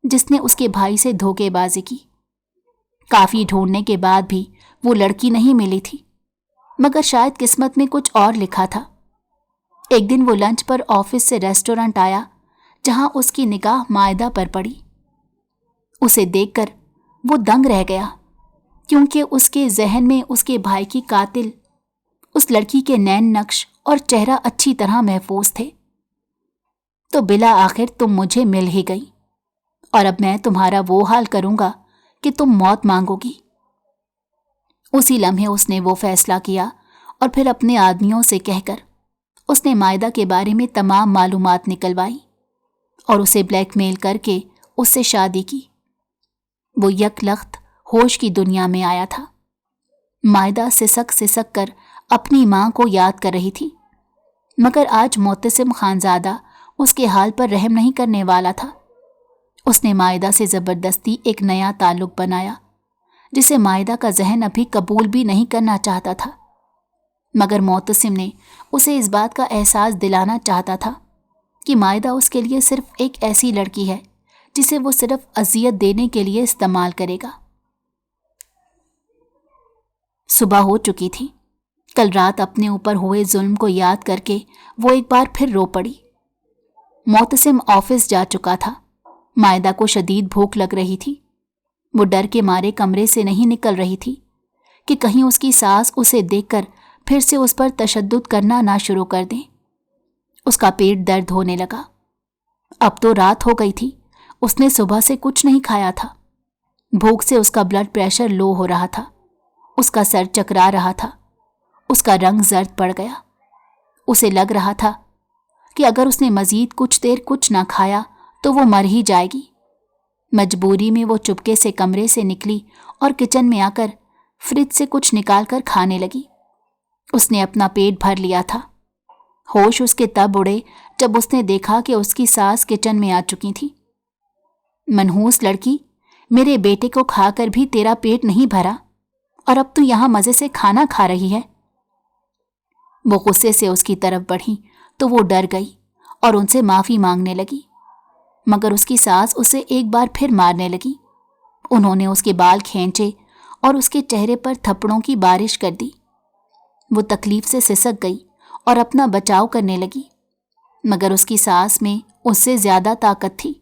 جس نے اس کے بھائی سے دھوکے بازی کی۔ کافی ڈھونڈنے کے بعد بھی वो लड़की नहीं मिली थी, मगर शायद किस्मत में कुछ और लिखा था। एक दिन वो लंच पर ऑफिस से रेस्टोरेंट आया, जहां उसकी निगाह मायदा पर पड़ी। उसे देखकर वो दंग रह गया, क्योंकि उसके जहन में उसके भाई की कातिल उस लड़की के नैन नक्श और चेहरा अच्छी तरह महफूज थे। तो बिला आखिर तुम मुझे मिल ही गई, और अब मैं तुम्हारा वो हाल करूंगा कि तुम मौत मांगोगी। उसी लम्हे उसने वो फैसला किया और फिर अपने आदमियों से कहकर उसने मायदा के बारे में तमाम मालूमात निकलवाई और उसे ब्लैकमेल करके उससे शादी की। वो यकलख्त होश की दुनिया में आया था। मायदा सिसक कर अपनी मां को याद कर रही थी, मगर आज मोतसिम खानजादा उसके हाल पर रहम नहीं करने वाला था। उसने मायदा से ज़बरदस्ती एक नया ताल्लुक बनाया, जिसे मायदा का जहन अभी कबूल भी नहीं करना चाहता था, मगर मोतसिम ने उसे इस बात का एहसास दिलाना चाहता था कि मायदा उसके लिए सिर्फ एक ऐसी लड़की है जिसे वो सिर्फ अजियत देने के लिए इस्तेमाल करेगा। सुबह हो चुकी थी। कल रात अपने ऊपर हुए जुल्म को याद करके वो एक बार फिर रो पड़ी। मोतसिम ऑफिस जा चुका था। मायदा को शदीद भूख लग रही थी। वो डर के मारे कमरे से नहीं निकल रही थी कि कहीं उसकी सास उसे देखकर फिर से उस पर तशद्दुद करना ना शुरू कर दे। उसका पेट दर्द होने लगा। अब तो रात हो गई थी, उसने सुबह से कुछ नहीं खाया था। भूख से उसका ब्लड प्रेशर लो हो रहा था, उसका सर चकरा रहा था, उसका रंग जर्द पड़ गया। उसे लग रहा था कि अगर उसने मजीद कुछ देर कुछ ना खाया तो वो मर ही जाएगी। मजबूरी में वो चुपके से कमरे से निकली और किचन में आकर फ्रिज से कुछ निकाल कर खाने लगी। उसने अपना पेट भर लिया था। होश उसके तब उड़े जब उसने देखा कि उसकी सास किचन में आ चुकी थी। मनहूस लड़की, मेरे बेटे को खाकर भी तेरा पेट नहीं भरा और अब तू यहां मजे से खाना खा रही है। वो गुस्से से उसकी तरफ बढ़ी तो वो डर गई और उनसे माफी मांगने लगी, मगर उसकी सास उसे एक बार फिर मारने लगी। उन्होंने उसके बाल खींचे और उसके चेहरे पर थप्पड़ों की बारिश कर दी। वो तकलीफ से सिसक गई और अपना बचाव करने लगी, मगर उसकी सास में उससे ज्यादा ताकत थी।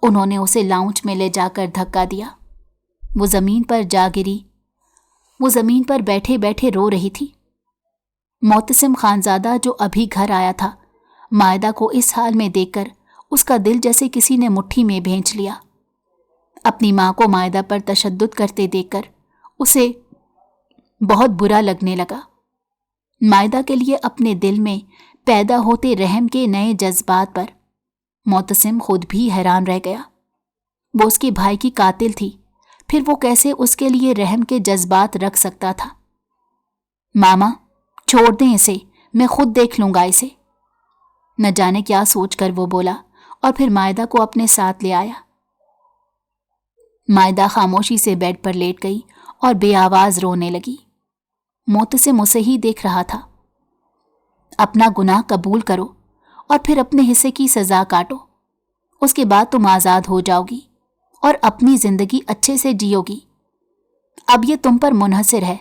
उन्होंने उसे लाउंज में ले जाकर धक्का दिया। वो जमीन पर जा गिरी। वो जमीन पर बैठे बैठे रो रही थी। मोतसिम खानजादा जो अभी घर आया था, मायदा को इस हाल में देखकर उसका दिल जैसे किसी ने मुट्ठी में भेंच लिया। अपनी मां को मायदा पर तशद्दुद करते देखकर उसे बहुत बुरा लगने लगा। मायदा के लिए अपने दिल में पैदा होते रहम के नए जज्बात पर मोतसिम खुद भी हैरान रह गया। वो उसके भाई की कातिल थी, फिर वो कैसे उसके लिए रहम के जज्बात रख सकता था। मामा, छोड़ दें इसे, मैं खुद देख लूंगा इसे। न जाने क्या सोचकर वो बोला और फिर मायदा को अपने साथ ले आया। मायदा खामोशी से बेड पर लेट गई और बेआवाज रोने लगी। मोतसिम उसे ही देख रहा था। अपना गुनाह कबूल करो और फिर अपने हिस्से की सजा काटो, उसके बाद तुम आज़ाद हो जाओगी और अपनी जिंदगी अच्छे से जियोगी। अब ये तुम पर मुनहसर है।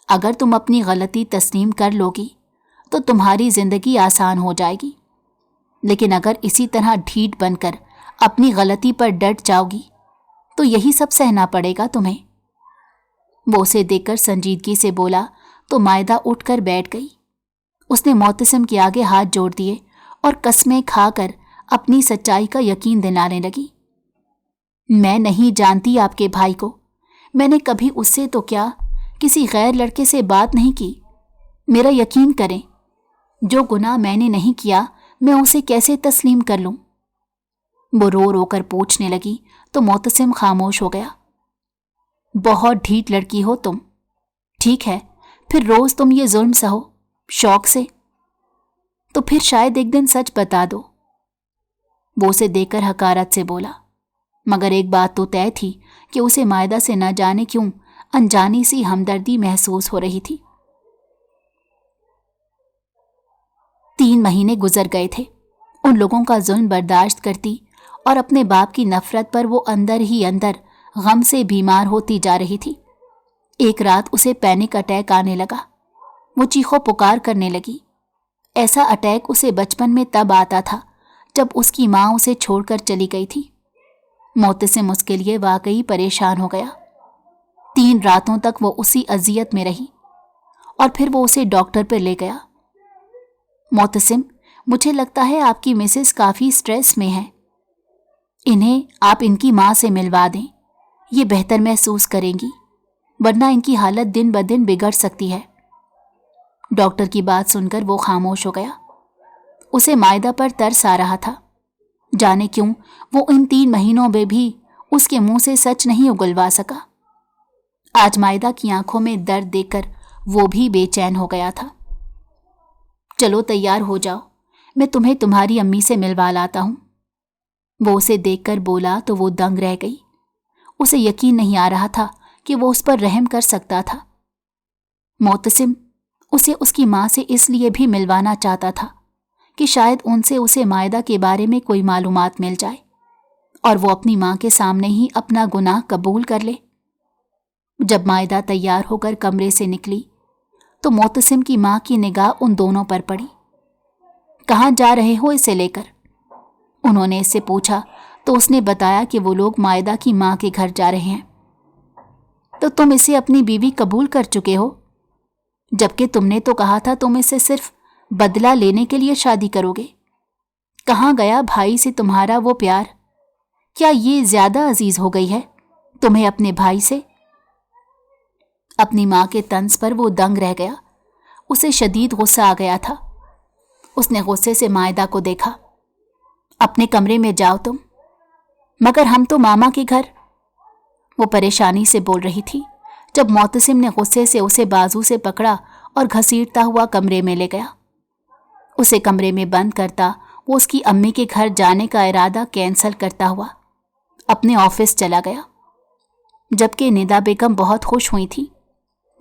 अगर तुम अपनी गलती तस्लीम कर लोगी तो तुम्हारी जिंदगी आसान हो जाएगी, लेकिन अगर इसी तरह ढीठ बनकर अपनी गलती पर डट जाओगी तो यही सब सहना पड़ेगा तुम्हें। वो उसे देखकर संजीदगी से बोला तो मायदा उठकर बैठ गई। उसने मोतसिम के आगे हाथ जोड़ दिए और कस्में खाकर अपनी सच्चाई का यकीन दिलाने लगी। मैं नहीं जानती आपके भाई को। मैंने कभी उससे तो क्या किसी गैर लड़के से बात नहीं की। मेरा यकीन करें, जो गुनाह मैंने नहीं किया मैं उसे कैसे तस्लीम कर लूं। वो रो रो कर पूछने लगी तो मोतसिम खामोश हो गया। बहुत ढीठ लड़की हो तुम। ठीक है, फिर रोज तुम ये जुल्म सहो शौक से, तो फिर शायद एक दिन सच बता दो। वो उसे देखकर हकारत से बोला, मगर एक बात तो तय थी कि उसे मायदा से न जाने क्यों अनजानी सी हमदर्दी महसूस हो रही थी। 3 महीने गुजर गए थे उन लोगों का जुल्म बर्दाश्त करती, और अपने बाप की नफरत पर वो अंदर ही अंदर गम से बीमार होती जा रही थी। एक रात उसे पैनिक अटैक आने लगा। वो चीखो पुकार करने लगी। ऐसा अटैक उसे बचपन में तब आता था जब उसकी माँ उसे छोड़कर चली गई थी। मोहतसिम उसके लिए वाकई परेशान हो गया। 3 रातों तक वो उसी अजियत में रही और फिर वो उसे डॉक्टर पर ले गया। मोहतसिम, मुझे लगता है आपकी मिसेस काफ़ी स्ट्रेस में है। इन्हें आप इनकी माँ से मिलवा दें, ये बेहतर महसूस करेंगी, वरना इनकी हालत दिन ब दिन बिगड़ सकती है। डॉक्टर की बात सुनकर वो खामोश हो गया। उसे मायदा पर तरस आ रहा था। जाने क्यों वो इन 3 महीनों में भी उसके मुंह से सच नहीं उगलवा सका। आज मायदा की आंखों में दर्द देखकर वो भी बेचैन हो गया था। चलो तैयार हो जाओ, मैं तुम्हें तुम्हारी अम्मी से मिलवा लाता हूं। वो उसे देखकर बोला तो वो दंग रह गई। उसे यकीन नहीं आ रहा था कि वो उस पर रहम कर सकता था। मोहतसिम उसे उसकी माँ से इसलिए भी मिलवाना चाहता था कि शायद उनसे उसे मायदा के बारे में कोई मालूमात मिल जाए और वो अपनी माँ के सामने ही अपना गुनाह कबूल कर ले। जब मायदा तैयार होकर कमरे से निकली तो मोहतसिम की माँ की निगाह उन दोनों पर पड़ी। कहाँ जा रहे हो इसे लेकर? उन्होंने इससे पूछा तो उसने बताया कि वो लोग मायदा की माँ के घर जा रहे हैं। तो तुम इसे अपनी बीवी कबूल कर चुके हो, जबकि तुमने तो कहा था तुम इसे सिर्फ बदला लेने के लिए शादी करोगे। कहाँ गया भाई से तुम्हारा वो प्यार? क्या ये ज्यादा अजीज हो गई है तुम्हें अपने भाई से? अपनी माँ के तंज पर वो दंग रह गया। उसे शदीद गुस्सा आ गया था। उसने गुस्से से मायदा को देखा। अपने कमरे में जाओ तुम। मगर हम तो मामा के घर। वो परेशानी से बोल रही थी जब मोहतसिम ने गुस्से से उसे बाजू से पकड़ा और घसीटता हुआ कमरे में ले गया। उसे कमरे में बंद करता वो उसकी अम्मी के घर जाने का इरादा कैंसल करता हुआ अपने ऑफिस चला गया। जबकि निदा बेगम बहुत खुश हुई थी।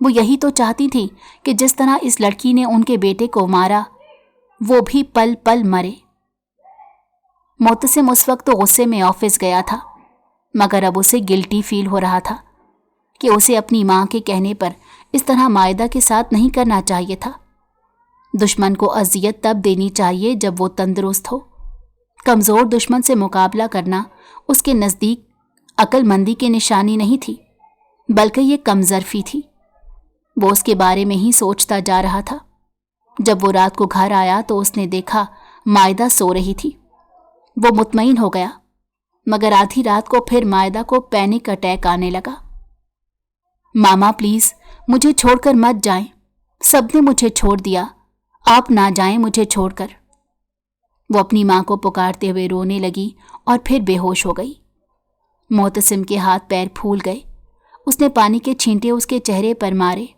वो यही तो चाहती थी कि जिस तरह इस लड़की ने उनके बेटे को मारा वो भी पल पल मरे। मोहतसिम उस वक्त तो गुस्से में ऑफिस गया था, मगर अब उसे गिल्टी फील हो रहा था कि उसे अपनी माँ के कहने पर इस तरह मायदा के साथ नहीं करना चाहिए था। दुश्मन को अजियत तब देनी चाहिए जब वो तंदुरुस्त हो। कमज़ोर दुश्मन से मुकाबला करना उसके नज़दीक अक्लमंदी की निशानी नहीं थी, बल्कि ये कमज़रफ़ी थी। वो उसके बारे में ही सोचता जा रहा था। जब वो रात को घर आया तो उसने देखा मायदा सो रही थी। वो मुतमईन हो गया, मगर आधी रात को फिर मायदा को पैनिक अटैक आने लगा। मामा प्लीज़ मुझे छोड़कर मत जाएं, सबने मुझे छोड़ दिया, आप ना जाएं मुझे छोड़कर। वो अपनी माँ को पुकारते हुए रोने लगी और फिर बेहोश हो गई। मोहतसिम के हाथ पैर फूल गए। उसने पानी के छींटे उसके चेहरे पर मारे,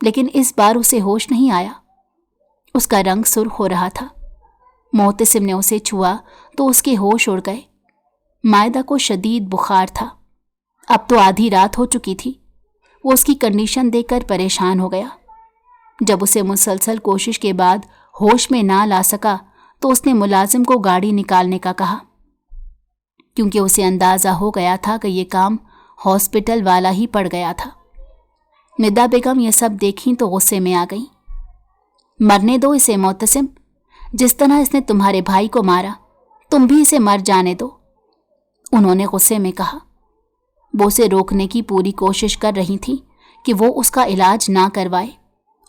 लेकिन इस बार उसे होश नहीं आया। उसका रंग सुर्ख हो रहा था। मोहतसिम ने उसे छुआ तो उसके होश उड़ गए। मायदा को शदीद बुखार था। अब तो आधी रात हो चुकी थी। वो उसकी कंडीशन देखकर परेशान हो गया। जब उसे मुसलसल कोशिश के बाद होश में ना ला सका तो उसने मुलाजिम को गाड़ी निकालने का कहा, क्योंकि उसे अंदाज़ा हो गया था कि ये काम हॉस्पिटल वाला ही पड़ गया था। निदा बेगम ये सब देखी तो गुस्से में आ गई। मरने दो इसे मोहतसिम, जिस तरह इसने तुम्हारे भाई को मारा तुम भी इसे मर जाने दो, उन्होंने गुस्से में कहा। वो उसे रोकने की पूरी कोशिश कर रही थी कि वो उसका इलाज ना करवाए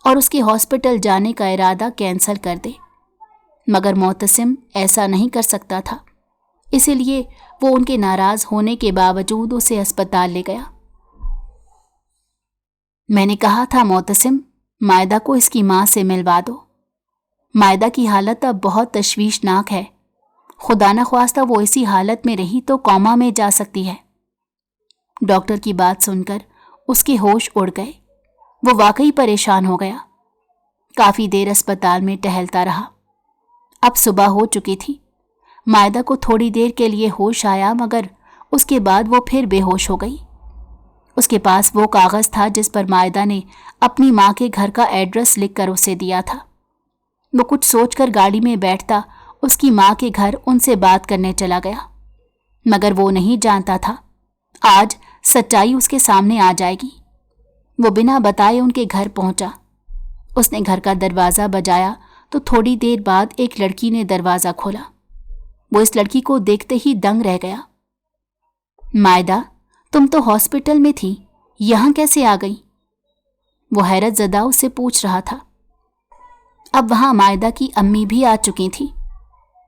और उसके हॉस्पिटल जाने का इरादा कैंसल कर दे, मगर मोहतसिम ऐसा नहीं कर सकता था। इसीलिए वो उनके नाराज़ होने के बावजूद उसे अस्पताल ले गया। मैंने कहा था मोहतसिम, मायदा को इसकी माँ से मिलवा दो। मायदा की हालत अब बहुत तशवीशनाक है। खुदा न ख्वास्ता वो इसी हालत में रही तो कोमा में जा सकती है। डॉक्टर की बात सुनकर उसके होश उड़ गए। वो वाकई परेशान हो गया। काफ़ी देर अस्पताल में टहलता रहा। अब सुबह हो चुकी थी। मायदा को थोड़ी देर के लिए होश आया, मगर उसके बाद वो फिर बेहोश हो गई। उसके पास वो कागज़ था जिस पर मायदा ने अपनी माँ के घर का एड्रेस लिखकर उसे दिया था। वो कुछ सोचकर गाड़ी में बैठता उसकी माँ के घर उनसे बात करने चला गया, मगर वो नहीं जानता था आज सच्चाई उसके सामने आ जाएगी। वो बिना बताए उनके घर पहुंचा। उसने घर का दरवाज़ा बजाया तो थोड़ी देर बाद एक लड़की ने दरवाज़ा खोला। वो इस लड़की को देखते ही दंग रह गया। मायदा, तुम तो हॉस्पिटल में थी, यहाँ कैसे आ गई? वो हैरत ज़दा उससे पूछ रहा था। अब वहाँ मायदा की अम्मी भी आ चुकी थी।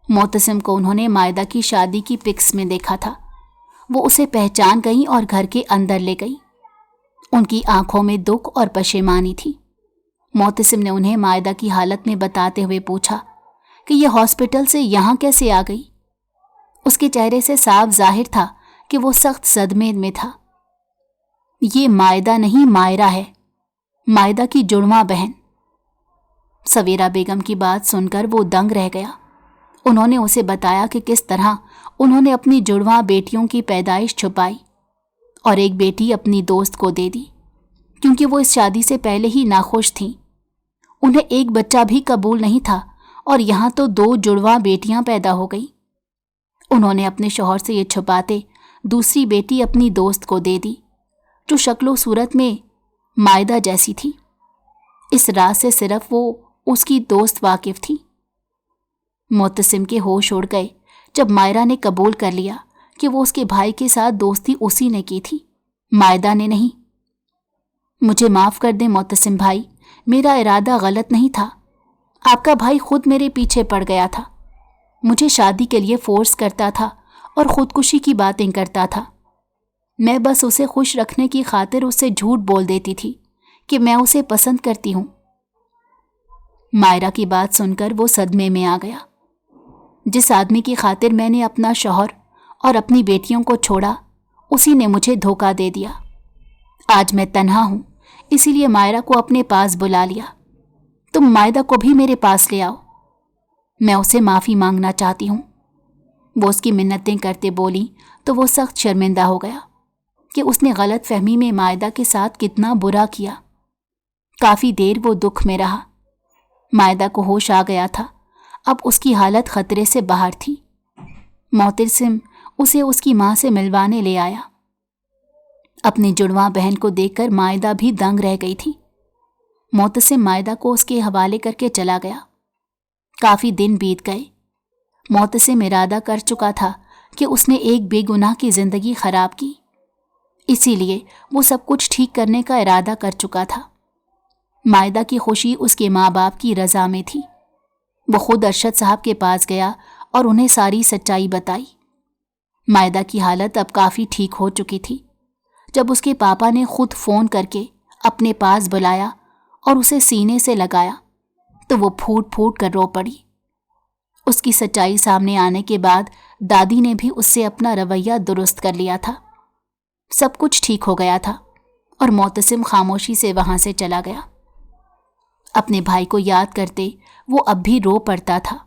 मोतसिम को उन्होंने मायदा की शादी की पिक्स में देखा था। वो उसे पहचान गई और घर के अंदर ले गई। उनकी आंखों में दुख और पशेमानी थी। मोतसिम ने उन्हें मायदा की हालत में बताते हुए पूछा कि यह हॉस्पिटल से यहाँ कैसे आ गई। उसके चेहरे से साफ जाहिर था कि वो सख्त सदमे में था। ये मायदा नहीं, मायरा है, मायदा की जुड़वा बहन। सवेरा बेगम की बात सुनकर वो दंग रह गया। उन्होंने उसे बताया कि किस तरह उन्होंने अपनी जुड़वा बेटियों की पैदाइश छुपाई और एक बेटी अपनी दोस्त को दे दी, क्योंकि वो इस शादी से पहले ही नाखुश थीं। उन्हें एक बच्चा भी कबूल नहीं था और यहाँ तो 2 जुड़वा बेटियां पैदा हो गई। उन्होंने अपने शौहर से ये छुपाते दूसरी बेटी अपनी दोस्त को दे दी, जो शक्लो सूरत में मायदा जैसी थी। इस राज से सिर्फ वो उसकी दोस्त वाकिफ थी। मोतसिम के होश उड़ गए जब मायरा ने कबूल कर लिया कि वो उसके भाई के साथ दोस्ती उसी ने की थी, मायदा ने नहीं। मुझे माफ़ कर दें मोतसिम भाई, मेरा इरादा गलत नहीं था। आपका भाई खुद मेरे पीछे पड़ गया था, मुझे शादी के लिए फोर्स करता था और ख़ुदकुशी की बातें करता था। मैं बस उसे खुश रखने की खातिर उससे झूठ बोल देती थी कि मैं उसे पसंद करती हूँ। मायरा की बात सुनकर वो सदमे में आ गया। जिस आदमी की खातिर मैंने अपना शौहर और अपनी बेटियों को छोड़ा, उसी ने मुझे धोखा दे दिया। आज मैं तन्हा हूँ, इसीलिए मायरा को अपने पास बुला लिया। तुम मायदा को भी मेरे पास ले आओ, मैं उसे माफ़ी मांगना चाहती हूँ। वो उसकी मिन्नतें करते बोली तो वो सख्त शर्मिंदा हो गया कि उसने गलत फहमी में मायदा के साथ कितना बुरा किया। काफ़ी देर वो दुख में रहा। मायदा को होश आ गया था। अब उसकी हालत खतरे से बाहर थी। मोतसिम उसे उसकी माँ से मिलवाने ले आया। अपनी जुड़वा बहन को देखकर मायदा भी दंग रह गई थी। मोतसिम मायदा को उसके हवाले करके चला गया। काफ़ी दिन बीत गए। मोतसिम इरादा कर चुका था कि उसने एक बेगुनाह की ज़िंदगी ख़राब की, इसीलिए वो सब कुछ ठीक करने का इरादा कर चुका था। मायदा की खुशी उसके माँ बाप की रज़ा में थी। वो खुद अरशद साहब के पास गया और उन्हें सारी सच्चाई बताई। मायदा की हालत अब काफ़ी ठीक हो चुकी थी। जब उसके पापा ने खुद फ़ोन करके अपने पास बुलाया और उसे सीने से लगाया तो वो फूट फूट कर रो पड़ी। उसकी सच्चाई सामने आने के बाद दादी ने भी उससे अपना रवैया दुरुस्त कर लिया था। सब कुछ ठीक हो गया था और मोतसिम खामोशी से वहाँ से चला गया। अपने भाई को याद करते वो अब भी रो पड़ता था।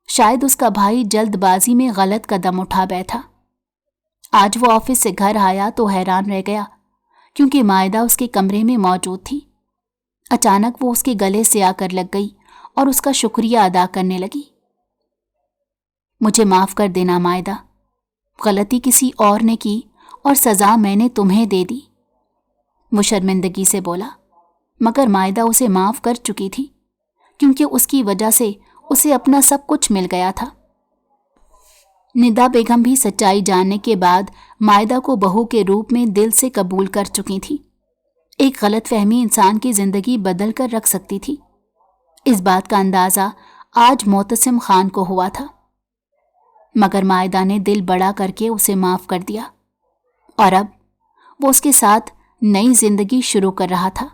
शायद उसका भाई जल्दबाजी में गलत कदम उठा बैठा। आज वो ऑफिस से घर आया तो हैरान रह गया, क्योंकि मायदा उसके कमरे में मौजूद थी। अचानक वो उसके गले से आकर लग गई और उसका शुक्रिया अदा करने लगी। मुझे माफ़ कर देना मायदा, गलती किसी और ने की और सज़ा मैंने तुम्हें दे दी। वो शर्मिंदगी से बोला, मगर मायदा उसे माफ़ कर चुकी थी, क्योंकि उसकी वजह से उसे अपना सब कुछ मिल गया था। निदा बेगम भी सच्चाई जानने के बाद मायदा को बहू के रूप में दिल से कबूल कर चुकी थी। एक गलतफहमी इंसान की ज़िंदगी बदल कर रख सकती थी। इस बात का अंदाज़ा आज मोतसिम खान को हुआ था, मगर मायदा ने दिल बड़ा करके उसे माफ़ कर दिया और अब वो उसके साथ नई ज़िंदगी शुरू कर रहा था।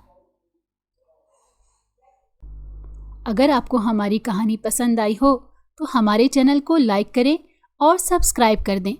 अगर आपको हमारी कहानी पसंद आई हो तो हमारे चैनल को लाइक करें और सब्सक्राइब कर दें।